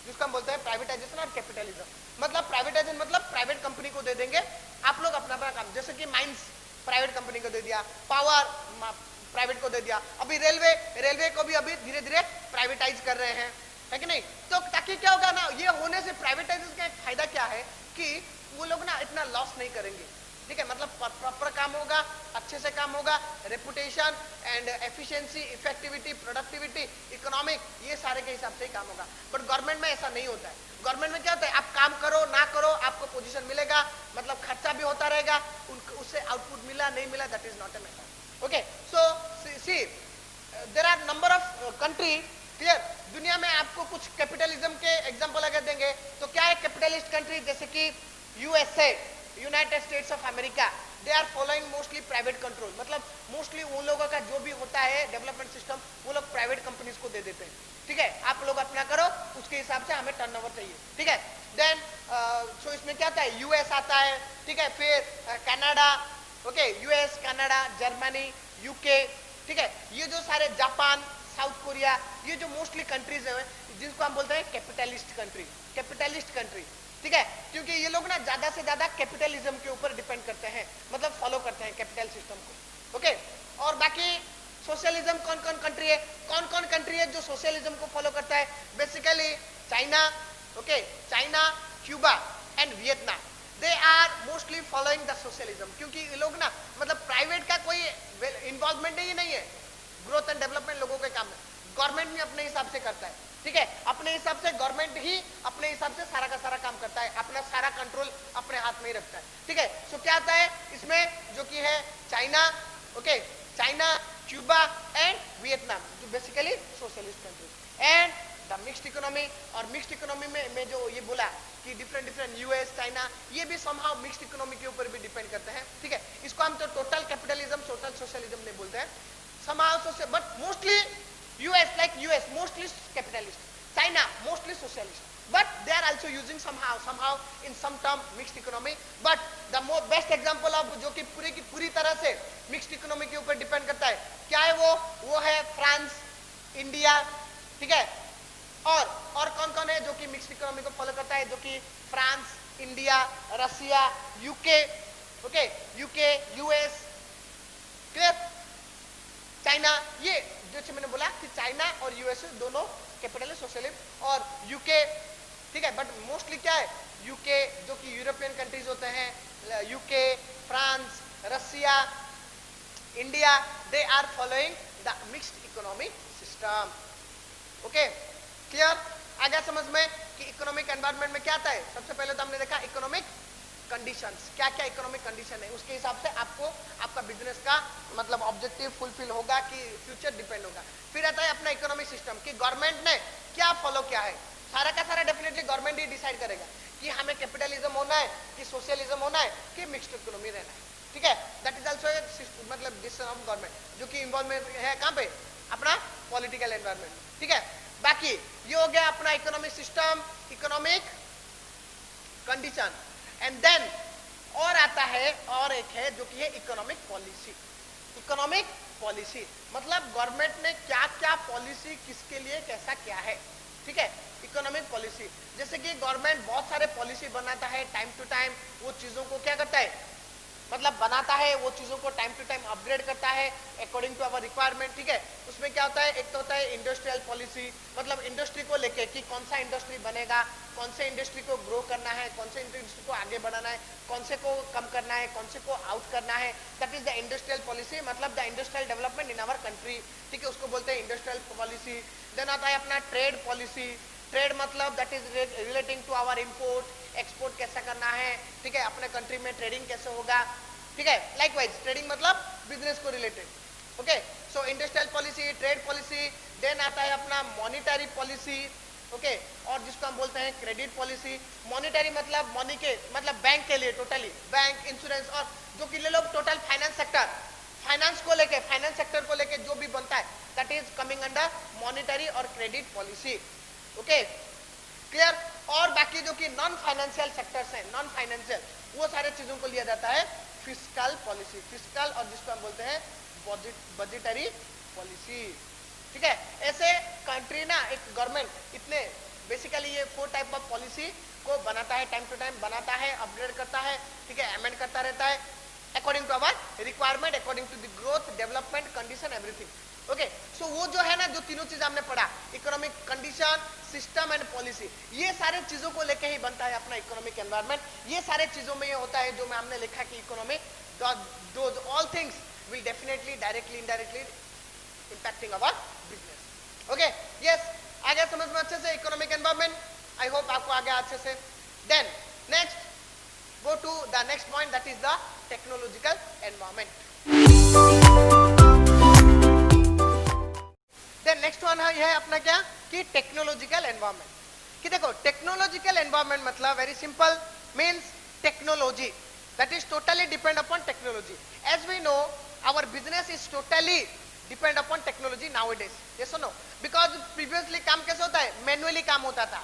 जिसको हम बोलते हैं प्राइवेटाइजेशन और कैपिटलिज्म. मतलब प्राइवेटाइजेशन मतलब प्राइवेट कंपनी को दे देंगे, आप लोग अपना अपना काम, जैसे कि माइंस प्राइवेट कंपनी को दे दिया, पावर प्राइवेट को दे दिया, अभी रेलवे को भी अभी धीरे धीरे प्राइवेटाइज कर रहे हैं, है कि नहीं. तो ताकि क्या होगा ना, ये होने से प्राइवेटाइजेशन का एक फायदा क्या है कि वो लोग ना इतना लॉस नहीं करेंगे. ठीक है, मतलब प्रॉपर काम होगा, अच्छे से काम होगा, reputation and efficiency, effectivity, productivity, economic, ये सारे के हिसाब से ही काम होगा. बट गवर्नमेंट में ऐसा नहीं होता है. गवर्नमेंट में क्या होता है, आप काम करो ना करो आपको पोजीशन मिलेगा, मतलब खर्चा भी होता रहेगा, उससे आउटपुट मिला नहीं मिला that is not a matter. Okay, so see there are number of country. Clear. दुनिया में आपको कुछ कैपिटलिज्म के एग्जांपल अगर देंगे तो क्या है कैपिटलिस्ट कंट्री, जैसे कि USA, United States of America, they are following mostly private control. मतलब मोस्टली उन लोगों का जो भी होता है डेवलपमेंट सिस्टम वो लोग प्राइवेट कंपनीज को दे देते हैं. ठीक है, आप लोग अपना करो, उसके हिसाब से हमें टर्नओवर चाहिए. ठीक है. देन सो इसमें क्या आता है, यूएस आता है. ठीक है, फिर Canada, okay, US, Canada, Germany, UK. ठीक है, ये जो सारे जापान, साउथ कोरिया, ये जो मोस्टली कंट्रीज है जिनको हम बोलते हैं कैपिटलिस्ट कंट्री. ठीक है, क्योंकि ये लोग ना ज्यादा से ज्यादा कैपिटलिज्म के ऊपर डिपेंड करते हैं, मतलब फॉलो करते हैं कैपिटल सिस्टम को. ओके. और बाकी सोशलिज्म कौन कौन कंट्री है जो सोशलिज्म को फॉलो करता है, basically China, okay, China, Cuba and Vietnam, they are mostly following the socialism. क्योंकि ये लोग ना मतलब प्राइवेट का कोई इन्वॉल्वमेंट ही नहीं है, ग्रोथ एंड डेवलपमेंट लोगों के काम में. गवर्नमेंट भी अपने हिसाब से करता है, ठीक है, अपने हिसाब से गवर्नमेंट ही अपने हिसाब से सारा का सारा काम करता है, अपना सारा कंट्रोल अपने हाथ में ही रखता है, ठीक है। सो क्या आता है इसमें जो कि है China, okay, China, Cuba and Vietnam, जो basically socialist countries and the mixed economy. और मिक्स्ड इकोनॉमी में जो ये बोला कि डिफरेंट यूएस, चाइना, ये भी समहाउ मिक्स्ड इकोनॉमी के ऊपर भी डिपेंड करते हैं, ठीक है। इसको हम तो टोटल कैपिटलिज्म, टोटल सोशलिज्म नहीं बोलते हैं, somehow social, but mostly US, like US mostly capitalist, China mostly socialist, but they are also using somehow in some term mixed economy, but the best example of जो कि पूरी की पूरी तरह से मिक्स्ड इकोनॉमी के ऊपर डिपेंड करता है, क्या है वो है फ्रांस, इंडिया, ठीक है। और कौन कौन है जो कि मिक्स्ड इकोनॉमी को फॉलो करता है, जो कि France, India, Russia, UK, okay, UK, US, clear, China, ये जो मैंने बोला कि चाइना और यूएस दोनों कैपिटलिस्ट सोशलिस्ट, और यूके, ठीक है, बट मोस्टली क्या है यूके जो कि यूरोपियन कंट्रीज होते हैं, UK, France, Russia, India, they are following the mixed economic system, okay, clear, आ गया समझ में कि इकोनॉमिक एनवायरनमेंट में क्या आता है। सबसे पहले तो हमने देखा इकोनॉमिक कंडीशंस, क्या क्या इकोनॉमिक कंडीशन है, उसके हिसाब से आपको आपका बिजनेस का मतलब ऑब्जेक्टिव फुलफिल होगा कि फ्यूचर डिपेंड होगा। फिर आता है अपना इकोनॉमिक सिस्टम कि गवर्नमेंट ने क्या फॉलो किया है, सारा का सारा डेफिनेटली गवर्नमेंट ही डिसाइड करेगा कि हमें कैपिटलिज्म होना है कि सोशलिज्म होना है कि मिक्स्ड इकोनॉमी रहना है, ठीक है। दैट इज आल्सो मतलब डिसीजन ऑफ गवर्नमेंट जो कि इन्वॉल्वमेंट है कहाँ पे, अपना पॉलिटिकल एनवायरनमेंट, ठीक है। बाकी ये हो गया अपना economic system, economic condition, and then और आता है और एक है जो कि है इकोनॉमिक पॉलिसी। इकोनॉमिक पॉलिसी मतलब गवर्नमेंट ने क्या क्या पॉलिसी किसके लिए कैसा क्या है, ठीक है। इकोनॉमिक पॉलिसी जैसे कि गवर्नमेंट बहुत सारे पॉलिसी बनाता है, टाइम टू टाइम वो चीजों को क्या करता है मतलब बनाता है, वो चीजों को टाइम टू टाइम अपग्रेड करता है अकॉर्डिंग टू अवर रिक्वायरमेंट, ठीक है। उसमें क्या होता है, एक तो होता है इंडस्ट्रियल पॉलिसी, मतलब इंडस्ट्री को लेके कि कौन सा इंडस्ट्री बनेगा, कौन से इंडस्ट्री को ग्रो करना है, कौन से इंडस्ट्री को आगे बढ़ाना है, कौन से को कम करना है, कौन से को आउट करना है, that is the industrial policy, मतलब the industrial development in our country, ठीक है, उसको बोलते हैं इंडस्ट्रियल पॉलिसी। देन आता है अपना ट्रेड पॉलिसी, ट्रेड मतलब that is relating to our import export कैसा करना है, ठीक है, अपने कंट्री में ट्रेडिंग कैसे होगा, ठीक है। लाइकवाइज ट्रेडिंग मतलब बिजनेस को related, okay. So industrial policy, trade policy, then आता है अपना मॉनिटरी पॉलिसी, ओके, और जिसको हम बोलते हैं क्रेडिट पॉलिसी। मॉनिटरी मतलब मनी के मतलब बैंक के लिए टोटली, बैंक, इंश्योरेंस, और जो कि ले लो टोटल फाइनेंस सेक्टर, फाइनेंस को लेके, फाइनेंस सेक्टर को लेके जो भी बनता है that is coming under monetary और क्रेडिट पॉलिसी, ओके, क्लियर। और बाकी जो कि नॉन फाइनेंशियल सेक्टर्स हैं, नॉन फाइनेंशियल, वो सारे चीजों को लिया जाता है फिस्कल पॉलिसी, फिस्कल, और जिसको हम बोलते हैं बजटरी पॉलिसी, ठीक है। ऐसे कंट्री ना एक गवर्नमेंट इतने बेसिकली ये 4 टाइप ऑफ पॉलिसी को बनाता है, टाइम टू टाइम बनाता है, अपग्रेड करता है, ठीक है, अमेंड करता रहता है according to our requirement, according to the growth, development, condition, everything, okay. So वो जो है ना, जो तीनों चीज हमने पढ़ा, economic condition, system and policy, ये सारे चीजों को लेके ही बनता है अपना इकोनॉमिक एनवायरनमेंट। ये सारे चीजों में ये होता है जो मैं हमने लिखा कि economic those all things will definitely directly indirectly impacting our business, okay, yes, आ गया समझ में अच्छे से इकोनॉमिक एनवायरनमेंट, आई होप आपको आ गया अच्छे से। Then next go to the next point that is the technological environment. Then next one है अपना क्या कि टेक्नोलॉजिकल एनवायरनमेंट। कि देखो टेक्नोलॉजिकल एनवायरनमेंट मतलब very simple means technology that is totally depend upon technology. As we know, our business is totally depend upon technology nowadays. Yes or no? Because previously काम कैसे होता है, मैनुअली काम होता था,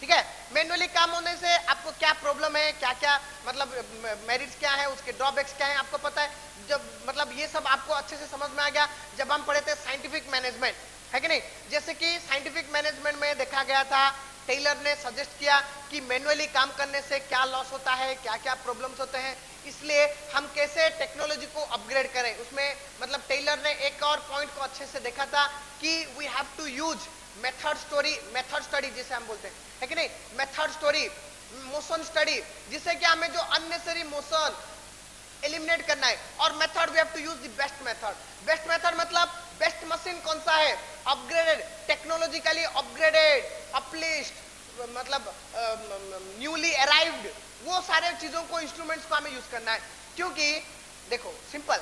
ठीक है। मैनुअली काम होने से आपको क्या प्रॉब्लम है, क्या क्या मतलब मेरिट्स क्या है, उसके ड्रॉबैक्स क्या है आपको पता है। जब मतलब ये सब आपको अच्छे से समझ में आ गया जब हम पढ़े थे साइंटिफिक मैनेजमेंट, है कि नहीं। जैसे कि साइंटिफिक मैनेजमेंट में देखा गया था, टेलर ने सजेस्ट किया कि मैनुअली काम करने से क्या लॉस होता है, क्या क्या प्रॉब्लम्स होते हैं, इसलिए हम कैसे टेक्नोलॉजी को अपग्रेड करें। उसमें मतलब टेलर ने एक और पॉइंट को अच्छे से देखा था कि we have to use method study जिसे हम बोलते हैं, है कि नहीं, मेथड स्टोरी, मोशन स्टडी, जिससे कि हमें जो अननेसेसरी मोशन एलिमिनेट करना है, और method we have to use the best method. Best method मतलब बेस्ट मशीन कौन सा है, अपग्रेडेड, टेक्नोलॉजिकली अपग्रेडेड, अपलिस्ट, मतलब न्यूली अराइव्ड, वो सारे चीजों को, इंस्ट्रूमेंट्स को हमें यूज करना है। क्योंकि देखो सिंपल,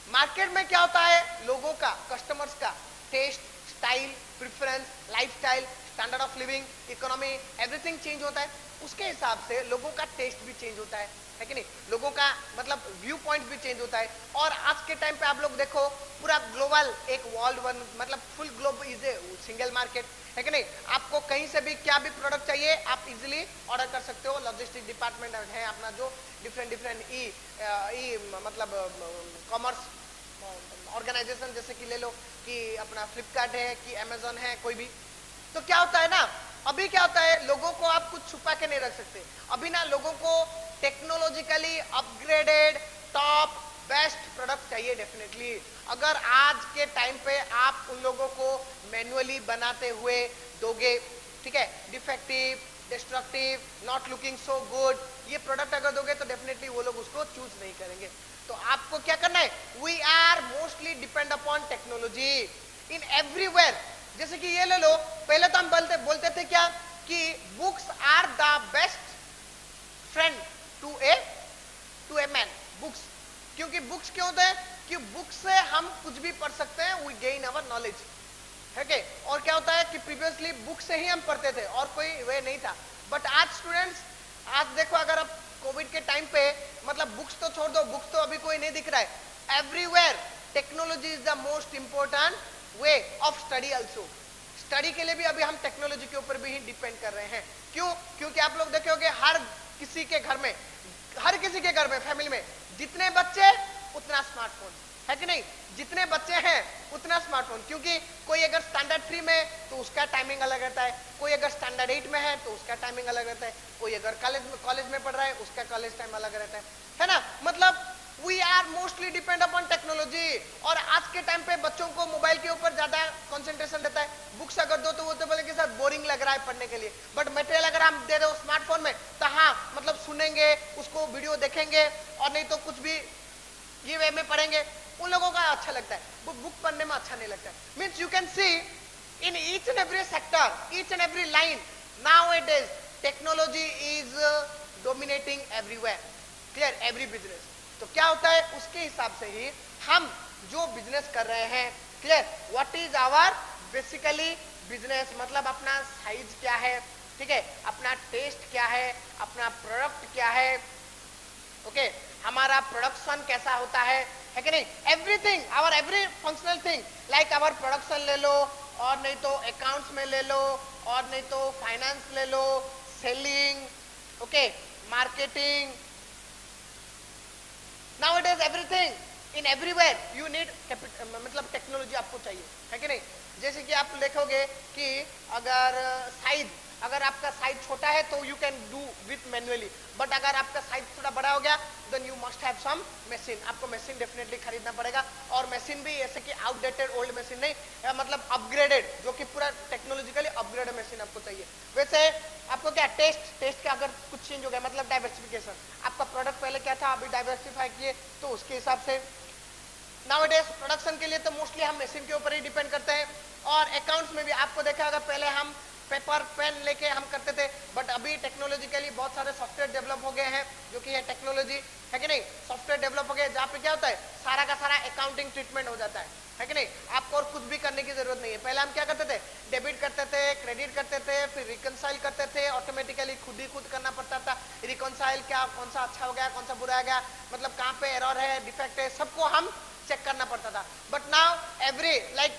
मार्केट में क्या होता है, लोगों का, कस्टमर्स का taste, style, preference, lifestyle, standard of living, economy, everything change होता है। उसके हिसाब से लोगों का टेस्ट भी चेंज होता है कि नहीं, लोगों का मतलब व्यू पॉइंट भी चेंज होता है। और आज के टाइम पे आप लोग देखो, पूरा ग्लोबल एक वर्ल्ड वन, मतलब full globe is a single market, है कि नहीं। आपको कहीं से भी क्या भी प्रोडक्ट चाहिए आप इजीली ऑर्डर कर सकते हो। लॉजिस्टिक डिपार्टमेंट है अपना, जो डिफरेंट डिफरेंट ई मतलब कॉमर्स ऑर्गेनाइजेशन, जैसे कि ले लो कि अपना फ्लिपकार्ट है कि अमेजोन है, कोई भी। तो क्या होता है ना, अभी क्या होता है, लोगों को आप कुछ छुपा के नहीं रख सकते। अभी ना लोगों को technologically upgraded top best product चाहिए डेफिनेटली। अगर आज के टाइम पे आप उन लोगों को मैन्युअली बनाते हुए दोगे, ठीक है, defective, destructive, not looking so good, ये प्रोडक्ट अगर दोगे तो डेफिनेटली वो लोग उसको चूज नहीं करेंगे। तो आपको क्या करना है, we are mostly depend upon technology in everywhere. जैसे कि ये ले लो, पहले तो हम बोलते थे क्या कि books are the best friend to a man, books. क्योंकि बुक्स क्यों होते हैं, कि बुक से हम कुछ भी पढ़ सकते हैं, वी गेन अवर नॉलेज, है कि। और क्या होता है कि प्रीवियसली बुक से ही हम पढ़ते थे और कोई वे नहीं था। बट आज स्टूडेंट्स, आज देखो, अगर आप कोविड के टाइम पे, मतलब बुक्स तो छोड़ दो, बुक्स तो अभी कोई नहीं दिख रहा है, everywhere technology is the most important way of study also. Study के लिए भी अभी हम टेक्नोलॉजी के ऊपर भी ही डिपेंड कर रहे हैं। क्यों, क्योंकि आप लोग देखोगे हर किसी के घर में, फैमिली में जितने बच्चे उतना स्मार्टफोन, है कि नहीं, जितने बच्चे हैं उतना स्मार्टफोन। क्योंकि कोई अगर स्टैंडर्ड 3 में तो उसका टाइमिंग अलग रहता है, कोई अगर स्टैंडर्ड 8 में है तो उसका टाइमिंग अलग रहता है, कोई अगर कॉलेज में पढ़ रहा है उसका कॉलेज टाइम अलग रहता है ना। मतलब we are mostly depend upon technology. और आज के टाइम पे बच्चों को मोबाइल के ऊपर ज्यादा कंसंट्रेशन रहता है। बुक्स अगर दो तो वो तो बोले कि सर बोरिंग लग रहा है पढ़ने के लिए, बट मटेरियल अगर हम दे दो स्मार्टफोन में तो हाँ, मतलब सुनेंगे, उसको वीडियो देखेंगे, और नहीं तो कुछ भी ये वे में पढ़ेंगे, उन लोगों का अच्छा लगता है। बुक पढ़ने में अच्छा नहीं लगता है। Means you can see in each and every sector, each and every line, nowadays technology is dominating everywhere, clear, every business. तो क्या होता है, उसके हिसाब से ही हम जो बिजनेस कर रहे हैं, clear, what is our basically business, मतलब अपना साइज क्या है, ठीक है, अपना टेस्ट क्या है, अपना प्रोडक्ट क्या है, ओके, हमारा प्रोडक्शन कैसा होता है कि नहीं, everything, our every functional thing, like our production ले लो, और नहीं तो अकाउंट्स में ले लो, और नहीं तो फाइनेंस ले लो, selling, okay, marketing, nowadays everything in everywhere you need मतलब टेक्नोलॉजी आपको चाहिए, है कि नहीं। जैसे कि आप देखोगे कि अगर आपका साइज छोटा है तो you can do with manually, but अगर आपका साइज थोड़ा बड़ा हो गया then you must have some machine, आपको मशीन डेफिनेटली खरीदना पड़ेगा। और मशीन भी ऐसे कि आउटडेटेड ओल्ड मशीन नहीं, मतलब अपग्रेडेड, जो कि पूरा टेक्नोलॉजिकली अपग्रेडेड मशीन आपको चाहिए। वैसे आपको क्या टेस्ट का अगर कुछ चेंज हो गया, मतलब डाइवर्सिफिकेशन, आपका प्रोडक्ट पहले क्या था, अभी डाइवर्सिफाई किए, तो उसके हिसाब से नाउअडेज प्रोडक्शन के लिए तो मोस्टली हम मशीन के ऊपर ही डिपेंड करते हैं। और अकाउंट्स में भी आपको देखा होगा, पहले हम पेपर पेन लेके हम करते थे, बट अभी टेक्नोलॉजिकली बहुत सारे सॉफ्टवेयर डेवलप हो गए हैं, जो कि है टेक्नोलॉजी, है कि नहीं। सॉफ्टवेयर डेवलप हो गए जहाँ पे क्या होता है, सारा का सारा अकाउंटिंग ट्रीटमेंट हो जाता है कि नहीं। आपको और कुछ भी करने की जरूरत नहीं है। पहले हम क्या करते थे, डेबिट करते थे, क्रेडिट करते थे, फिर रिकनसाइल करते थे, ऑटोमेटिकली खुद करना पड़ता था। रिकनसाइल क्या, कौन सा अच्छा हो गया, कौन सा बुरा आ गया, मतलब कहाँ पे एरर है, डिफेक्ट है, सबको हम चेक करना पड़ता था। बट नाउ एवरी लाइक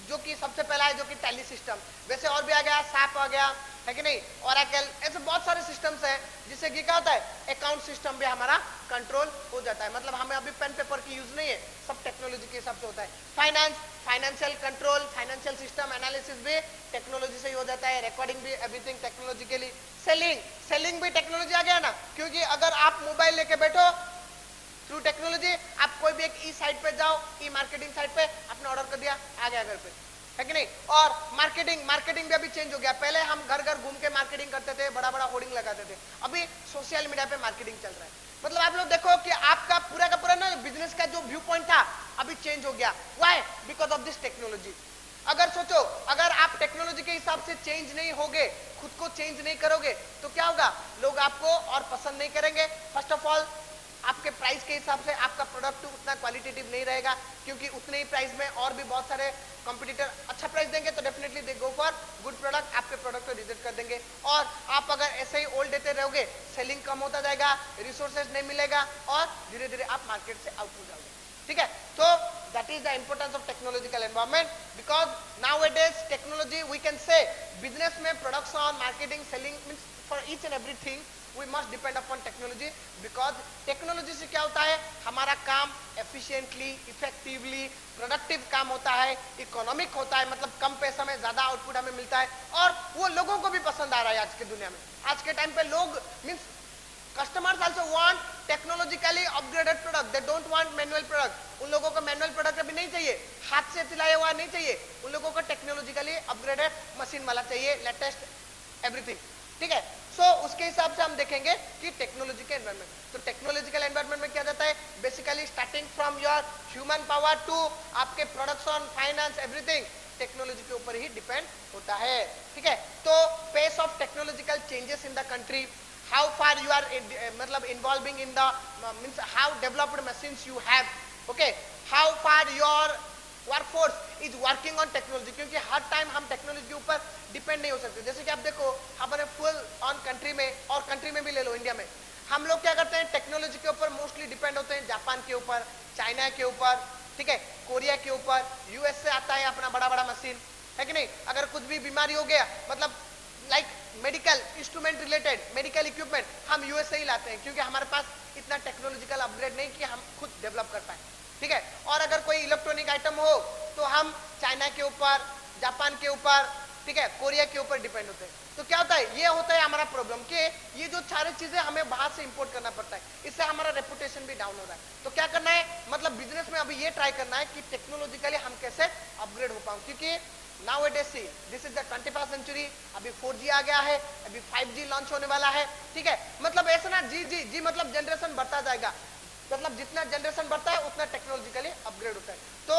जो कि सबसे पहला है, जो कि टैली सिस्टम, वैसे और भी आ गया, सैप आ गया, है कि नहीं, ओरेकल, ऐसे बहुत सारे सिस्टम्स हैं जिससे कि क्या होता है, अकाउंट सिस्टम भी हमारा कंट्रोल हो जाता है। मतलब हमें अभी पेन पेपर की यूज नहीं है, सब टेक्नोलॉजी के हिसाब से होता है। Financial control, financial system analysis भी टेक्नोलॉजी से ही हो जाता है। रिकॉर्डिंग भी, एवरीथिंग टेक्नोलॉजिकली। सेलिंग भी टेक्नोलॉजी आ गया ना, क्योंकि अगर आप मोबाइल लेके बैठो थ्रू टेक्नोलॉजी, आप कोई भी एक ई साइट पे जाओ, ई मार्केटिंग साइट पे आपने ऑर्डर कर दिया, आ गया घर पे, है कि नहीं। और मार्केटिंग भी अभी चेंज हो गया। पहले हम घर घर घूम के मार्केटिंग करते थे, बड़ा बड़ा होर्डिंग लगाते थे, अभी सोशल मीडिया पे मार्केटिंग चल रहा है। मतलब आप लोग देखो कि आपका पूरा का पूरा ना बिजनेस का जो व्यू पॉइंट था, अभी चेंज हो गया. Why? Because of this technology. अगर सोचो, अगर आप टेक्नोलॉजी के हिसाब से चेंज नहीं होगे, खुद को चेंज नहीं करोगे, तो क्या होगा? लोग आपको और पसंद नहीं करेंगे. फर्स्ट ऑफ ऑल, आपके प्राइस के हिसाब से आपका प्रोडक्ट उतना क्वालिटेटिव नहीं रहेगा, क्योंकि उतने ही प्राइस में और भी बहुत सारे कंपटीटर अच्छा प्राइस देंगे, तो definitely they go for good product, आपके प्रोडक्ट को रिजेक्ट कर देंगे. और आप अगर ऐसे ही ओल्ड देते रहोगे, सेलिंग कम होता जाएगा, रिसोर्सेज नहीं मिलेगा, और धीरे धीरे आप मार्केट से आउट हो जाओगे. ठीक है? तो that is the importance of technological environment, because nowadays technology, we can say business में production, marketing, selling, means for each and everything we must depend upon technology, because technology से क्या होता है? हमारा काम efficiently, effectively, productive काम होता है, economic होता है, मतलब कम पैसा में ज्यादा आउटपुट हमें मिलता है, और वो लोगों को भी पसंद आ रहा है आज के दुनिया में. आज के टाइम पे लोग means customers also want technologically upgraded product. They don't want manual product. उन लोगों को मैनुअल प्रोडक्ट अभी नहीं चाहिए, हाथ से सिलाया हुआ नहीं चाहिए. उन लोगों को टेक्नोलॉजिकली अपग्रेडेड मशीन वाला चाहिए, लेटेस्ट एवरीथिंग. ठीक है? सो उसके हिसाब से हम देखेंगे कि टेक्नोलॉजी के एनवायरमेंट. तो टेक्नोलॉजिकल एनवायरमेंट में क्या जाता है? Basically starting from your human power to आपके प्रोडक्शन, फाइनेंस, एवरीथिंग टेक्नोलॉजी के ऊपर ही डिपेंड होता है. ठीक है? तो pace of technological changes in the country, how far you are मतलब involving in the means how developed machines you have, okay, how far your workforce is working on technology, क्योंकि हर टाइम हम टेक्नोलॉजी के ऊपर डिपेंड नहीं हो सकते. जैसे कि आप देखो, हमारे फुल ऑन कंट्री में, और कंट्री में भी ले लो, इंडिया में हम लोग क्या करते हैं? टेक्नोलॉजी के ऊपर मोस्टली डिपेंड होते हैं. जापान के ऊपर, चाइना के ऊपर, ठीक है, कोरिया के ऊपर, यूएस से आता है अपना बड़ा बड़ा मशीन, है कि नहीं? अगर कुछ भी बीमारी हो गया, मतलब like medical instrument related, medical equipment हम यूएस से ही लाते हैं, क्योंकि हमारे पास इतना टेक्नोलॉजिकल अपग्रेड नहीं कि हम खुद डेवलप कर पाए. ठीक है? और अगर कोई इलेक्ट्रॉनिक आइटम हो तो हम चाइना के ऊपर, जापान के ऊपर, ठीक है, कोरिया के ऊपर डिपेंड होते हैं. तो क्या होता है? ये होता है हमारा प्रॉब्लम कि ये जो सारी चीजें हमें बाहर से इंपोर्ट करना पड़ता है, इससे हमारा रेपुटेशन भी डाउन हो रहा है. तो क्या करना है? मतलब बिजनेस में अभी ये ट्राई करना है कि टेक्नोलॉजिकली हम कैसे अपग्रेड हो पाऊं, क्योंकि nowadays see this is the 21st century, अभी 4G आ गया है, अभी 5G लॉन्च होने वाला है. ठीक है? मतलब ऐसा ना, जी जी जी, मतलब जनरेशन बढ़ता जाएगा, मतलब जितना जनरेशन बढ़ता है उतना टेक्नोलॉजिकली अपग्रेड होता है. तो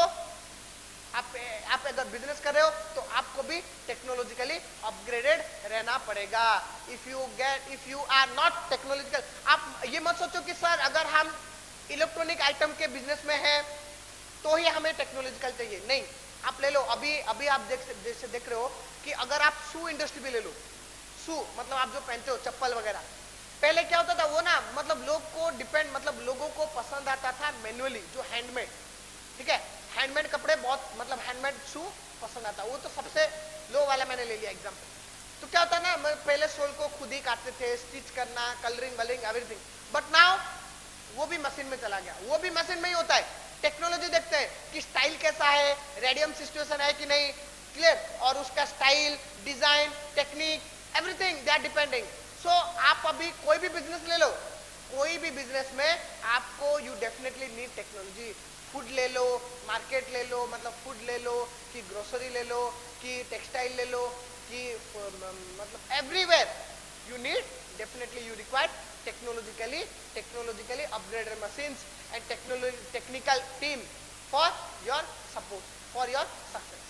आप अगर बिजनेस कर रहे हो तो आपको भी टेक्नोलॉजिकली अपग्रेडेड रहना पड़ेगा. If you are not technological, आप ये मत सोचो कि सर अगर हम इलेक्ट्रॉनिक आइटम के बिजनेस में हैं तो ही हमें टेक्नोलॉजिकल चाहिए. नहीं, आप ले लो, अभी आप देख रहे हो कि अगर आप शू इंडस्ट्री भी ले लो, शू मतलब आप जो पहनते हो, चप्पल वगैरह, पहले क्या होता था? वो ना मतलब लोग को डिपेंड, मतलब लोगों को पसंद आता था मैनुअली, जो हैंडमेड. ठीक है? हैंडमेड कपड़े बहुत, मतलब हैंडमेड शू पसंद आता, वो तो सबसे लो वाला मैंने ले लिया एग्जाम्पल. तो क्या होता है ना, पहले सोल को खुद ही काटते थे, स्टिच करना, कलरिंग वलरिंग एवरीथिंग. बट नाउ वो भी मशीन में चला गया, वो भी मशीन में ही होता है. टेक्नोलॉजी देखते हैं कि स्टाइल कैसा है, रेडियम सिचुएशन है कि नहीं, क्लियर, और उसका style, design, technique, everything they are depending. So आप अभी कोई भी बिजनेस ले लो, कोई भी बिजनेस में आपको you definitely need technology. Food ले लो, मार्केट ले लो, मतलब फूड ले लो, कि ग्रोसरी ले लो, कि टेक्सटाइल ले लो, कि मतलब everywhere you need, definitely you require technologically upgraded machines and technical team for your support, for your success.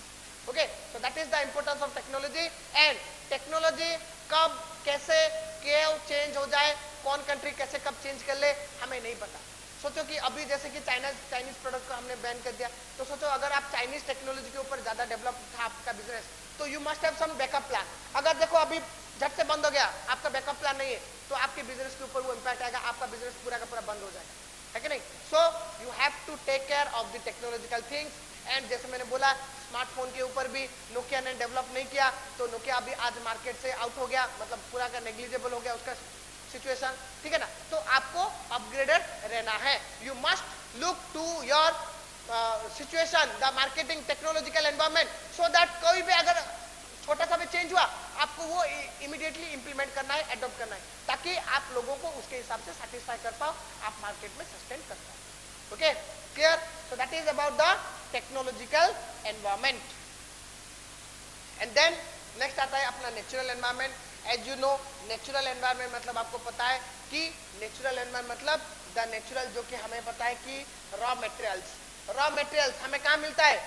Okay, so that is the importance of technology. And technology कब कैसे क्यों चेंज हो जाए, कौन कंट्री कैसे कब चेंज कर ले, हमें नहीं पता. सोचो कि अभी जैसे कि चाइनीज प्रोडक्ट को हमने बैन कर दिया, तो सोचो अगर आप चाइनीज टेक्नोलॉजी के ऊपर ज्यादा डेवलप था आपका बिजनेस, तो you must have some backup plan. अगर देखो अभी झट से बंद हो गया, आपका बैकअप प्लान नहीं है, तो आपके बिजनेस के ऊपर वो इंपैक्ट आएगा, आपका बिजनेस पूरा का पूरा बंद हो जाएगा, है कि नहीं? So you have to take care of the technological things. And जैसे मैंने बोला, स्मार्टफोन के ऊपर भी नोकिया ने डेवलप नहीं किया, तो नोकिया अभी आज मार्केट से आउट हो गया, मतलब पूरा का नेग्लिजिबल हो गया उसका सिचुएशन. ठीक है ना? तो आपको अपग्रेडेड रहना है. You must look to your situation, the marketing technological environment, so that कोई भी अगर छोटा सा भी चेंज हुआ, आपको वो इमीडिएटली इंप्लीमेंट करना है, एडॉप्ट करना है, ताकि आप लोगों को उसके हिसाब से सेटिस्फाई कर पाओ, आप मार्केट में सस्टेन कर पाओ. Okay, clear? So that is about the technological environment. And then next आता है अपना natural environment. As you know, natural environment मतलब आपको पता है कि नेचुरल एनवायरमेंट मतलब द नेचुरल, जो कि हमें पता है कि रॉ मटेरियल्स, रॉ मटेरियल्स हमें कहाँ मिलता है?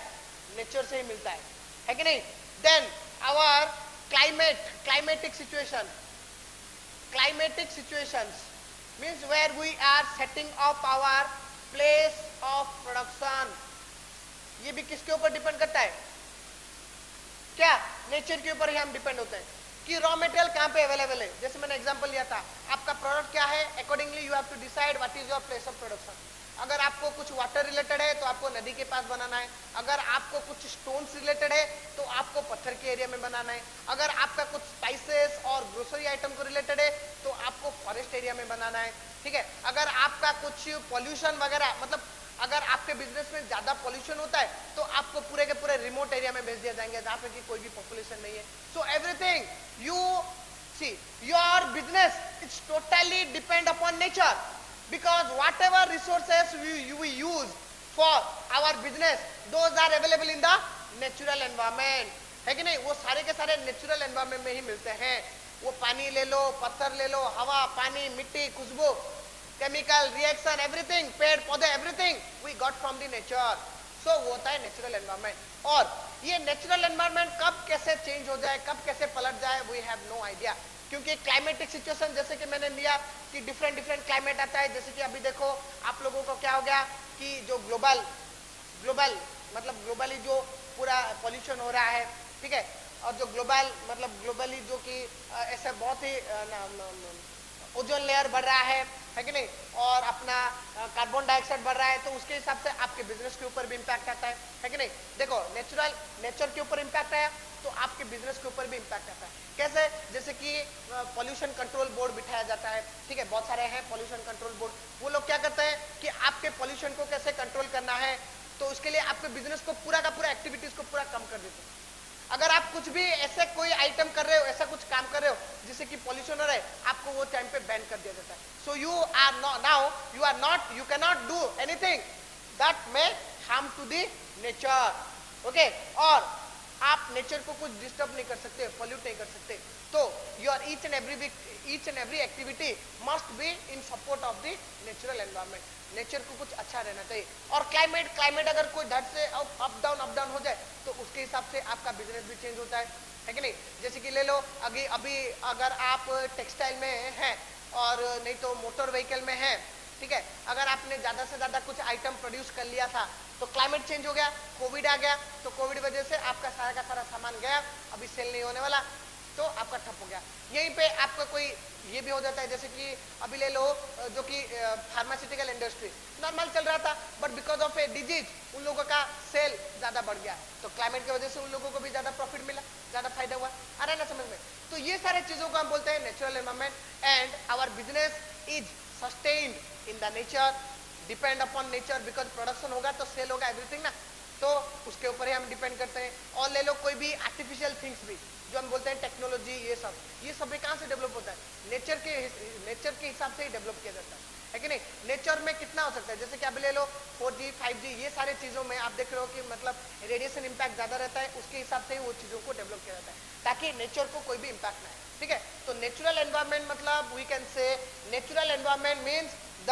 नेचर से ही मिलता है कि नहीं? Then our climatic situations means where we are setting up our place of production, ये भी किसके ऊपर डिपेंड करता है? क्या? नेचर के ऊपर ही हम डिपेंड होते हैं कि रॉ मटेरियल कहाँ पे अवेलेबल है। जैसे मैंने एग्जांपल लिया था, आपका प्रोडक्ट क्या है, accordingly you have to decide what is your place of production. अगर आपको कुछ वाटर रिलेटेड है तो आपको नदी के पास बनाना है, अगर आपको कुछ स्टोन्स रिलेटेड है तो आपको पत्थर के एरिया में बनाना है, अगर आपका कुछ स्पाइसेस और ग्रोसरी आइटम को रिलेटेड है तो आपको फॉरेस्ट एरिया में बनाना है, ठीक है। अगर आपका कुछ पॉल्यूशन वगैरह, मतलब अगर आपके बिजनेस में ज्यादा पॉल्यूशन होता है तो आपको पूरे के पूरे रिमोट एरिया में भेज दिया जाएंगे जहां पे कि कोई भी पॉपुलेशन नहीं है। So everything you see your business is totally depend upon nature, because whatever resources we use for our business, those are available in the natural environment, है कि नहीं? वो सारे के सारे नेचुरल एनवायरनमेंट में ही मिलते हैं। वो पानी ले लो, पत्थर ले लो, हवा, पानी, मिट्टी, खुशबू, केमिकल रिएक्शन, एवरीथिंग, पेड़ पौधे, everything we got from the nature. So वो होता है नेचुरल एनवायरनमेंट। और ये नेचुरल एनवायरनमेंट कब कैसे चेंज हो जाए, कब कैसे पलट जाए, वी हैव नो आइडिया। क्योंकि क्लाइमेटिक सिचुएशन जैसे कि मैंने लिया कि डिफरेंट क्लाइमेट आता है। जैसे कि अभी देखो आप लोगों को क्या हो गया कि जो ग्लोबल मतलब ग्लोबली जो पूरा पॉल्यूशन हो रहा है, ठीक है, और जो ग्लोबल मतलब ग्लोबली जो कि ऐसे बहुत ही ओजोन लेयर बढ़ रहा है कि नहीं, और अपना कार्बन डाइऑक्साइड बढ़ रहा है, तो उसके हिसाब से आपके बिजनेस के ऊपर भी इंपैक्ट आता है कि नहीं। देखो नेचर के ऊपर इंपैक्ट आया तो आपके बिजनेस के ऊपर भी इंपैक्ट आता है। कैसे? जैसे कि पॉल्यूशन कंट्रोल बोर्ड बिठाया जाता है, ठीक है, बहुत सारे हैं पॉल्यूशन कंट्रोल बोर्ड। वो लोग क्या करते हैं कि आपके पॉल्यूशन को कैसे कंट्रोल करना है, तो उसके लिए आपके बिजनेस को पूरा का पूरा एक्टिविटीज को पूरा कम कर देते हैं। अगर आप कुछ भी ऐसे कोई आइटम कर रहे हो, ऐसा कुछ काम कर रहे हो जिससे कि पॉल्यूशन हो रहा है, आपको वो टाइम पे बैन कर दिया जाता है। So you can not do anything that may harm to the nature, okay. और आप नेचर को कुछ डिस्टर्ब नहीं कर सकते, पॉल्यूट नहीं कर सकते। तो your each and every activity must be in support of the natural environment. Nature को कुछ अच्छा रहना चाहिए। और क्लाइमेट अगर कोई धड़ से अप डाउन हो जाए तो उसके हिसाब से आपका बिजनेस भी चेंज होता है कि नहीं। जैसे कि ले लो अभी अगर आप टेक्सटाइल में हैं और नहीं तो मोटर व्हीकल में है, ठीक है, अगर आपने ज्यादा से ज्यादा कुछ आइटम प्रोड्यूस कर लिया था तो क्लाइमेट चेंज हो गया, कोविड आ गया, तो कोविड वजह से आपका सारा का सारा सामान गया, अभी सेल नहीं होने वाला, तो आपका ठप हो गया। यहीं पे आपका कोई ये भी हो जाता है, जैसे कि अभी ले लो जो कि फार्मास्यूटिकल इंडस्ट्री नॉर्मल चल रहा था, but because of a disease उन लोगों का सेल ज्यादा बढ़ गया, तो क्लाइमेट की वजह से उन लोगों को भी ज्यादा प्रॉफिट मिला, ज्यादा फायदा हुआ। आ रहा है ना समझ में? तो ये सारे चीजों को हम बोलते हैं natural environment. And our business is sustained in the nature, depend upon nature, because production होगा तो सेल होगा, एवरीथिंग ना, तो उसके ऊपर ही हम डिपेंड करते हैं। और ले लो कोई भी आर्टिफिशियल थिंग्स भी जो हम बोलते हैं टेक्नोलॉजी, ये सब भी कहाँ से डेवलप होता है? नेचर के हिसाब से ही डेवलप किया जाता है कि नहीं। नेचर में कितना हो सकता है, जैसे कि आप ले लो 4G 5G, ये सारे चीजों में आप देख रहे हो कि मतलब रेडिएशन इंपैक्ट ज्यादा रहता है, उसके हिसाब से ही वो चीजों को डेवलप किया जाता है ताकि नेचर को कोई भी इंपैक्ट ना आए, ठीक है। तो नेचुरल एनवायरनमेंट मतलब we can say natural environment means the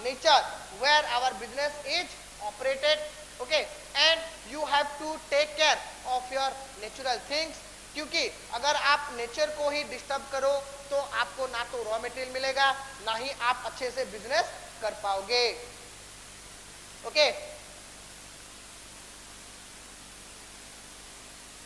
nature where our business is operated, okay. And you have to take care of your natural things, क्योंकि अगर आप नेचर को ही डिस्टर्ब करो तो आपको ना तो रॉ मटेरियल मिलेगा, ना ही आप अच्छे से बिजनेस कर पाओगे, ओके।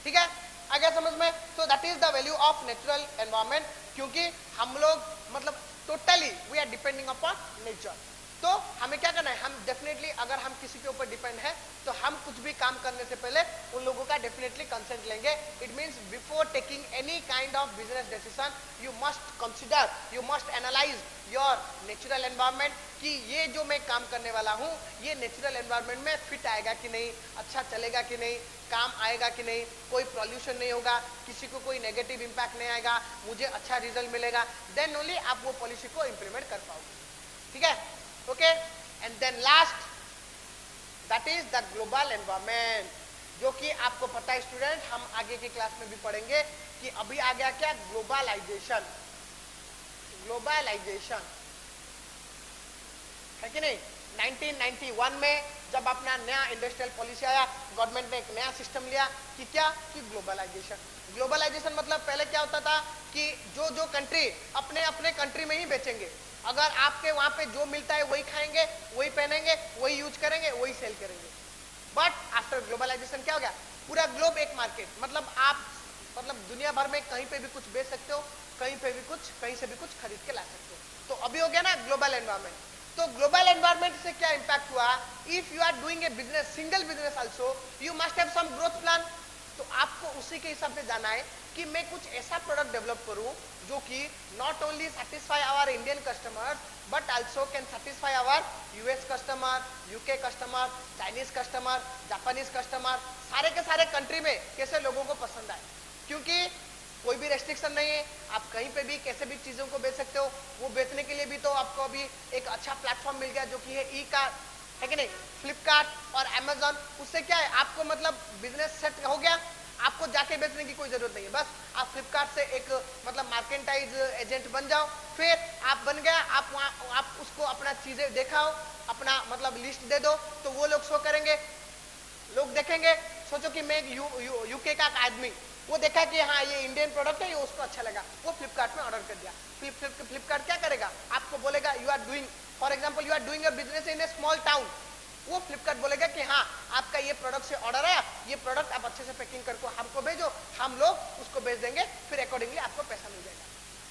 ठीक है, आ गया समझ में? So that is the value of natural environment, क्योंकि हम लोग मतलब totally we are depending upon nature. तो हमें क्या करना है, हम डेफिनेटली अगर हम किसी के ऊपर डिपेंड है तो हम कुछ भी काम करने से पहले उन लोगों का डेफिनेटली कंसेंट लेंगे। It means before taking any kind of business decision you must consider, you must analyse your natural environment कि ये जो मैं काम करने वाला हूँ ये नेचुरल एनवायरनमेंट में फिट आएगा कि नहीं, अच्छा चलेगा कि नहीं, काम आएगा कि नहीं, कोई पॉल्यूशन नहीं होगा, किसी को कोई नेगेटिव इंपैक्ट नहीं आएगा, मुझे अच्छा रिजल्ट मिलेगा, देन ओनली आप वो पॉलिसी को इंप्लीमेंट कर पाओगे, ठीक है, okay. And then last that is the global environment, जो कि आपको पता है स्टूडेंट, हम आगे की क्लास में भी पढ़ेंगे कि अभी आ गया क्या, ग्लोबलाइजेशन है कि नहीं। 1991 में जब अपना नया इंडस्ट्रियल पॉलिसी आया, गवर्नमेंट ने एक नया सिस्टम लिया कि क्या कि ग्लोबलाइजेशन। ग्लोबलाइजेशन मतलब पहले क्या होता था कि जो जो कंट्री अपने अपने कंट्री में ही बेचेंगे, अगर आपके वहां पे जो मिलता है वही खाएंगे, वही पहनेंगे, वही यूज करेंगे, वही सेल करेंगे। बट आफ्टर ग्लोबलाइजेशन क्या हो गया, पूरा ग्लोब एक मार्केट, मतलब आप दुनिया भर में कहीं पे भी कुछ बेच सकते हो, कहीं पे भी कुछ, कहीं से भी कुछ खरीद के ला सकते हो। तो अभी हो गया ना ग्लोबल एनवायरमेंट। तो ग्लोबल एनवायरमेंट से क्या इंपैक्ट हुआ, if you are doing a business, single business also, you must have some growth plan. तो आपको उसी के हिसाब से जाना है कि मैं कुछ ऐसा प्रोडक्ट डेवलप करूं जो कि not only satisfy our Indian customers but also can satisfy our US customer, UK customer, Chinese customer, Japanese customer, सारे के सारे कंट्री में कैसे लोगों को पसंद आए। क्योंकि कोई भी रेस्ट्रिक्शन नहीं है, आप कहीं पे भी कैसे भी चीजों को बेच सकते हो। वो बेचने के लिए भी तो आपको अभी एक अच्छा प्लेटफॉर्म मिल गया जो कि है ई कार्ट, है कि नहीं, फ्लिपकार्ट और अमेजॉन। उससे क्या है, आपको मतलब बिजनेस सेट हो गया, आपको जाके बेचने की कोई जरूरत नहीं है। बस आप फ्लिपकार्ट से एक मतलब मार्केटाइज एजेंट बन जाओ, फिर आप बन गया, आप वहाँ आप उसको अपना चीजें दिखाओ, अपना मतलब लिस्ट दे दो, तो वो लोग शो करेंगे, लोग देखेंगे। सोचो कि मैं यूके का आदमी, वो देखा कि हाँ ये इंडियन प्रोडक्ट है, ये उसको अच्छा लगा, वो फ्लिपकार्ट में ऑर्डर कर दिया। फ्लिपकार्ट क्या करेगा, आपको बोलेगा you are doing, for example you are doing a business in a small town, वो फ्लिपकार्ट बोलेगा कि हाँ आपका ये प्रोडक्ट से ऑर्डर आया, ये प्रोडक्ट आप अच्छे से पैकिंग करके हमको भेजो, हम लोग उसको भेज देंगे, फिर अकॉर्डिंगली आपको पैसा मिल जाएगा।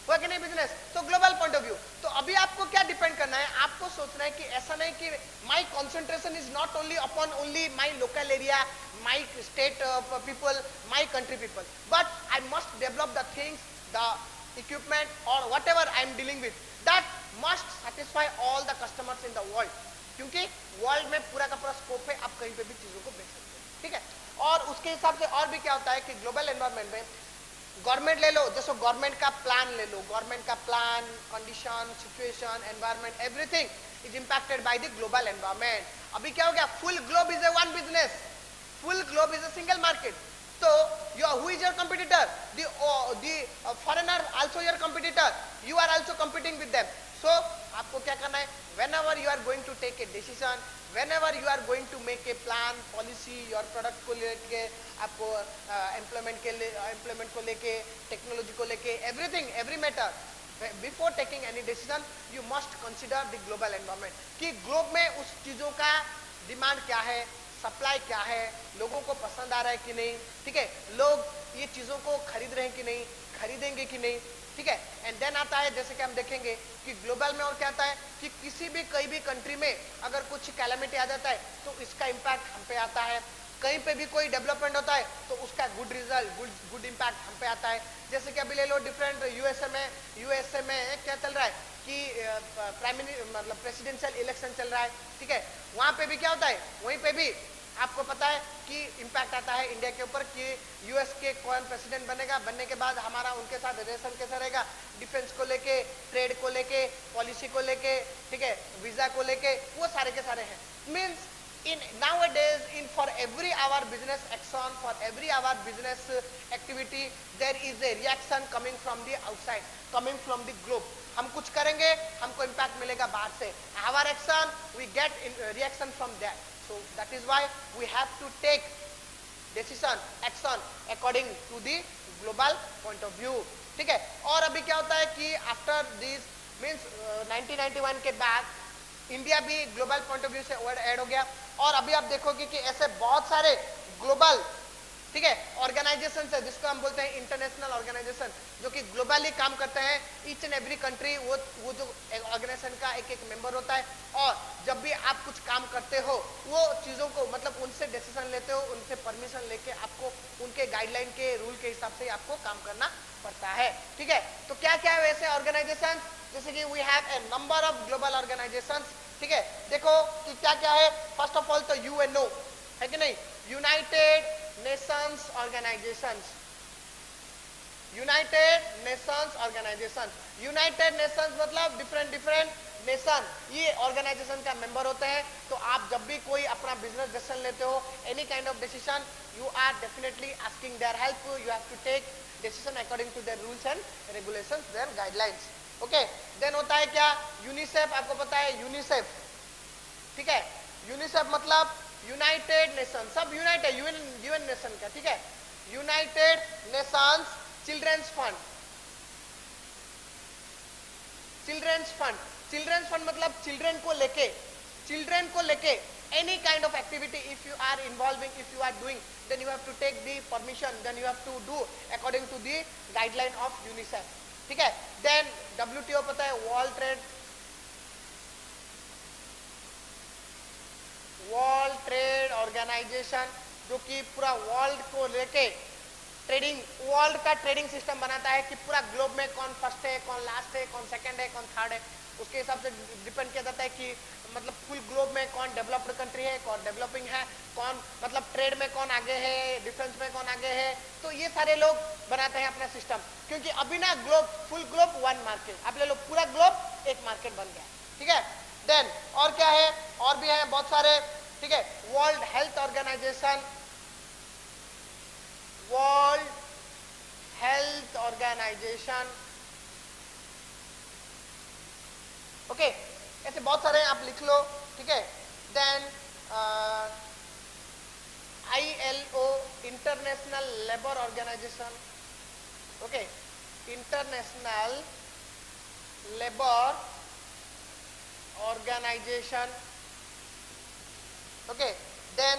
हुआ कि नहीं बिजनेस। तो ग्लोबल पॉइंट ऑफ व्यू। तो अभी आपको क्या डिपेंड करना है, आपको सोचना है कि ऐसा नहीं कि my concentration is not only upon only my local area, my state people, my country people, but I must develop the things, the equipment और whatever I am dealing with, that must satisfy all the customers in the world. क्योंकि वर्ल्ड में पूरा का पूरा स्कोप है, आप कहीं पे भी चीजों को बेच सकते हैं, ठीक है। और उसके हिसाब से और भी क्या होता है कि ग्लोबल एनवायरमेंट में गवर्नमेंट ले लो, जैसे गवर्नमेंट का प्लान ले लो, गवर्नमेंट का plan, condition, situation, environment, everything is impacted by the global environment. अभी क्या हो गया, full globe is a one business, full globe is a single market. तो who is your competitor, the foreigner also your competitor, you are also competing with them. So आपको क्या करना है, whenever you are going to take a decision, whenever you are going to make a plan, policy, your product को लेके, आपको एम्प्लॉयमेंट को लेके, टेक्नोलॉजी को लेके, everything, every matter, before taking any decision, you must consider the global environment, कि ग्लोब में उस चीजों का डिमांड क्या है, सप्लाई क्या है, लोगों को पसंद आ रहा है कि नहीं, ठीक है, लोग ये चीजों को खरीद रहे हैं कि नहीं, खरीदेंगे कि नहीं, ठीक है। एंड देन आता है, जैसे कि हम देखेंगे कि ग्लोबल में और क्या आता है कि किसी भी कहीं भी कंट्री में अगर कुछ कैलेमिटी आ जाता है तो इसका इंपैक्ट हम पे आता है। कहीं पे भी कोई डेवलपमेंट होता है तो उसका गुड रिजल्ट, गुड इंपैक्ट हम पे आता है। जैसे कि अभी ले लो डिफरेंट यूएसए में क्या चल रहा है कि मतलब प्रेसिडेंशियल इलेक्शन चल रहा है, ठीक है। वहां पे भी क्या होता है, वहीं पे भी आपको पता है कि इंपैक्ट आता है इंडिया के ऊपर कि यूएस के कौन प्रेसिडेंट बनेगा, बनने के बाद हमारा उनके साथ रिलेशन कैसा रहेगा, डिफेंस को लेके, ट्रेड को लेके, पॉलिसी को लेके, ठीक है, वीजा को लेके, वो सारे के सारे हैं। Means in nowadays, in for every our business action, for every our business activity, there is a reaction coming from the outside, coming from the globe. हम कुछ करेंगे, हमको impact मिलेगा बाहर से, our action we get in reaction from there. So that is why we have to take decision, action according to the global point of view, ठीक है। और अभी क्या होता है कि after this means 1991 के बाद इंडिया भी ग्लोबल पॉइंट ऑफ व्यू से ऐड हो गया। और अभी आप देखोगे कि ऐसे बहुत सारे ग्लोबल, ठीक है, ऑर्गेनाइजेशन है जिसको हम बोलते हैं इंटरनेशनल ऑर्गेनाइजेशन, जो कि ग्लोबली काम करते हैं। ईच एंड एवरी कंट्री वो जो ऑर्गेनाइजेशन का एक एक मेंबर होता है। और जब भी आप कुछ काम करते हो वो चीजों को मतलब उनसे डिसीजन लेते हो, उनसे परमिशन लेके आपको उनके गाइडलाइन के रूल के हिसाब से आपको काम करना पड़ता है, ठीक है। तो क्या क्या है वैसे ऑर्गेनाइजेशन, जैसे कि we have a number of global organisations, ठीक है। देखो कि क्या क्या है, फर्स्ट ऑफ ऑल तो यूएनओ है कि नहीं, united nations organisations, united nations organisation. United nations मतलब डिफरेंट नेशन ये ऑर्गेनाइजेशन का मेंबर होते हैं। तो आप जब भी कोई अपना बिजनेस डिसीजन लेते हो, any kind of decision, you are definitely asking their help, you have to take decision according to their rules and regulations, their guidelines, okay. Then होता है क्या, यूनिसेफ, आपको पता है यूनिसेफ, ठीक है। यूनिसेफ मतलब यूनाइटेड नेशन, सब यूनाइट है, यूएन नेशन का, ठीक है। United nations children's fund, children's fund, children's fund मतलब चिल्ड्रन को लेके any kind of activity if you are involving, if you are doing, then you have to take the permission, then you have to do according to the guideline of UNICEF, ठीक है। then WTO पता है, वर्ल्ड ट्रेड ऑर्गेनाइजेशन, जो कि पूरा वर्ल्ड को लेके ट्रेडिंग, वर्ल्ड का ट्रेडिंग सिस्टम बनाता है कि पूरा ग्लोब में कौन फर्स्ट है, कौन लास्ट है, कौन सेकंड है, कौन थर्ड है, उसके हिसाब से डिपेंड किया जाता है कि मतलब फुल ग्लोब में कौन डेवलप्ड कंट्री है, कौन डेवलपिंग है, कौन मतलब ट्रेड में कौन आगे है, डिफेंस में कौन आगे है। तो ये सारे लोग बनाते हैं अपना सिस्टम, क्योंकि अभी ना globe, full globe one market, आप ले लो पूरा ग्लोब एक मार्केट बन गया, ठीक है। देन और क्या है, और भी है बहुत सारे, ठीक है। World health organisation, world health organisation, okay, ऐसे बहुत सारे आप लिख लो, ठीक है। Then ILO, international labour organisation, okay, international labour organisation, okay. Then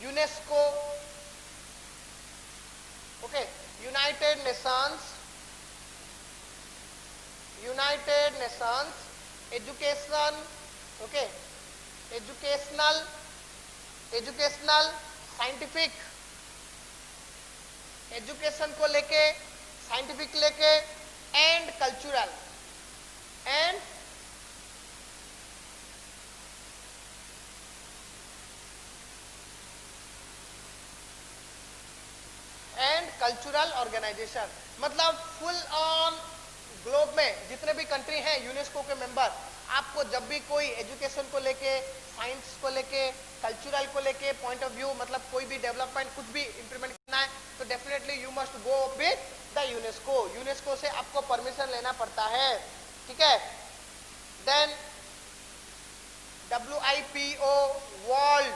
UNESCO, okay, united nations education, okay, educational scientific, education को लेके, साइंटिफिक लेके, and cultural, and cultural organisation, मतलब फुल ऑन ग्लोब में जितने भी कंट्री हैं यूनेस्को के मेंबर, आपको जब भी कोई एजुकेशन को लेके, साइंस को लेके, कल्चरल को लेके पॉइंट ऑफ व्यू, मतलब कोई भी डेवलपमेंट कुछ भी इंप्लीमेंट करना है, तो definitely you must go with the UNESCO, UNESCO से आपको परमिशन लेना पड़ता है, ठीक है। Then WIPO, world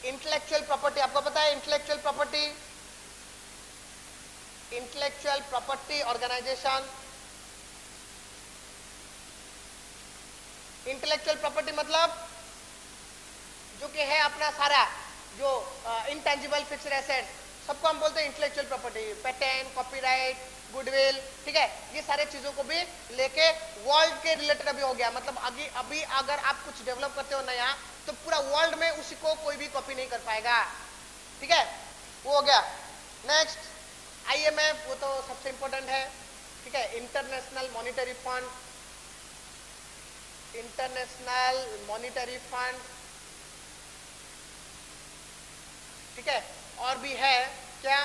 intellectual property, आपको पता है intellectual property organisation, intellectual property मतलब जो कि है अपना सारा जो इंटेंजिबल फिक्स्ड एसेट, सबको हम बोलते हैं intellectual property, patent, copyright, goodwill, ठीक है। ये सारे चीजों को भी लेके वर्ल्ड के रिलेटेड अभी हो गया, मतलब अभी अगर आप कुछ डेवलप करते हो नया, तो पूरा वर्ल्ड में उसी को कोई भी कॉपी नहीं कर पाएगा, ठीक है, वो हो गया। नेक्स्ट IMF, वो तो सबसे इंपॉर्टेंट है, ठीक है, इंटरनेशनल मॉनिटरी फंड, ठीक है। और भी है क्या,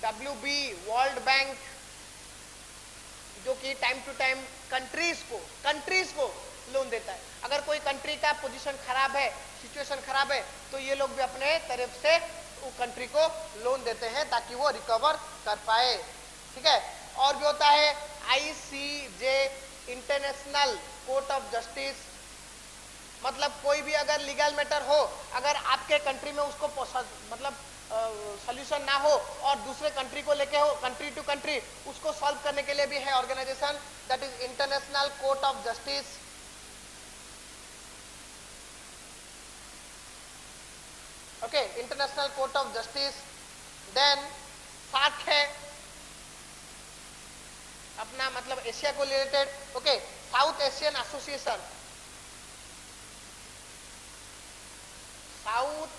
WB, वर्ल्ड बैंक, जो कि टाइम टू टाइम कंट्रीज को लोन देता है। अगर कोई कंट्री का पोजीशन खराब है, सिचुएशन खराब है, तो ये लोग भी अपने तरफ से कंट्री को लोन देते हैं ताकि वो रिकवर कर पाए, ठीक है। और भी होता है ICJ, international court of justice, मतलब कोई भी अगर लीगल मैटर हो, अगर आपके कंट्री में उसको मतलब सॉल्यूशन ना हो और दूसरे कंट्री को लेके हो, कंट्री टू कंट्री, उसको सॉल्व करने के लिए भी है organisation, that is international court of justice, okay, international court of justice. Then SAARC है अपना, मतलब एशिया को related, okay, south Asian association, south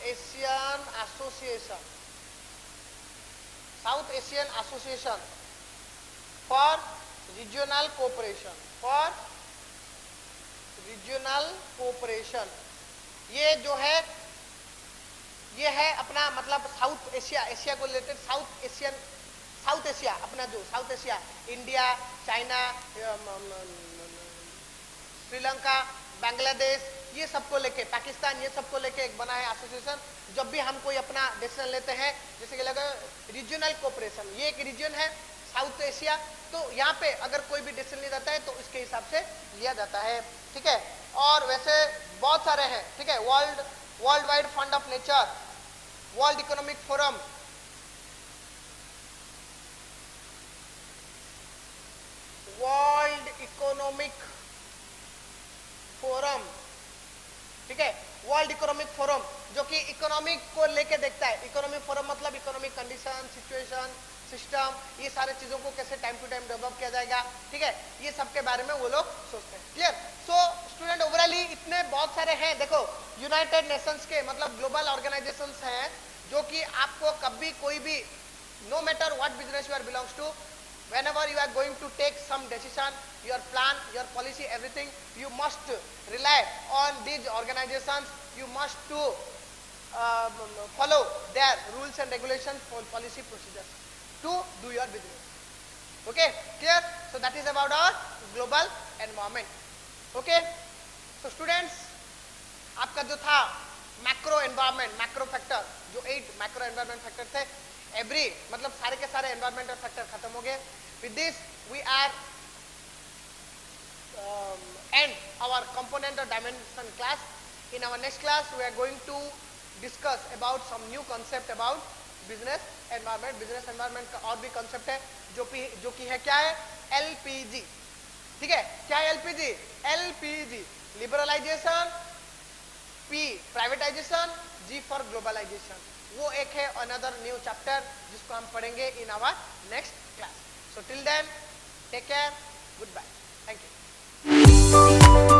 Asian association for regional cooperation, ये जो है, ये है अपना मतलब साउथ एशिया को रिलेटेड, साउथ एशिया अपना जो south Asia, India, China, Sri Lanka, Bangladesh, ये सबको लेके, पाकिस्तान, ये सबको लेके एक बना है एसोसिएशन। जब भी हम कोई अपना डिसीजन लेते हैं, जैसे कि लगा रीजनल कोऑपरेशन, ये एक रीजन है साउथ एशिया, तो यहाँ पे अगर कोई भी डिसीजन लिया जाता है तो इसके हिसाब से लिया जाता है, ठीक है। और वैसे बहुत सारे हैं, ठीक है, world wide fund of nature, world economic forum, world economic forum, ठीक है, वर्ल्ड इकोनॉमिक फोरम जो कि इकोनॉमिक को लेके देखता है। इकोनॉमिक फोरम मतलब इकोनॉमिक कंडीशन, सिचुएशन, सिस्टम, ये सारे चीजों को कैसे टाइम टू टाइम डेवलप किया जाएगा, ठीक है, ये सब के बारे में वो लोग सोचते हैं। क्लियर? सो स्टूडेंट ओवरऑली इतने बहुत सारे हैं। देखो यूनाइटेड नेशंस के मतलब ग्लोबल ऑर्गेनाइजेशंस हैं जो कि आपको कभी कोई भी, no matter what business you are belongs to, whenever you are going to take some decision, your plan, your policy, everything, you must rely on these organizations. You must to follow their rules and regulations for policy procedures to do your business. Okay, clear? So that is about our global environment. Okay, so students, आपका जो था मैक्रो एनवायरमेंट, मैक्रो फैक्टर, जो 8 मैक्रो एनवायरमेंट फैक्टर थे, एवरी मतलब सारे के सारे एनवायरमेंटल फैक्टर खत्म हो गए। With this we are end our component or dimension class. In our next class we are going to discuss about some new concept about business environment. business environment का और भी concept है जो कि है क्या है, LPG, ठीक है। क्या है LPG? LPG liberalisation, P privatisation, G for globalisation. वो एक है अनदर न्यू चैप्टर जिसको हम पढ़ेंगे in our next class. So till then take care, good bye, thank you.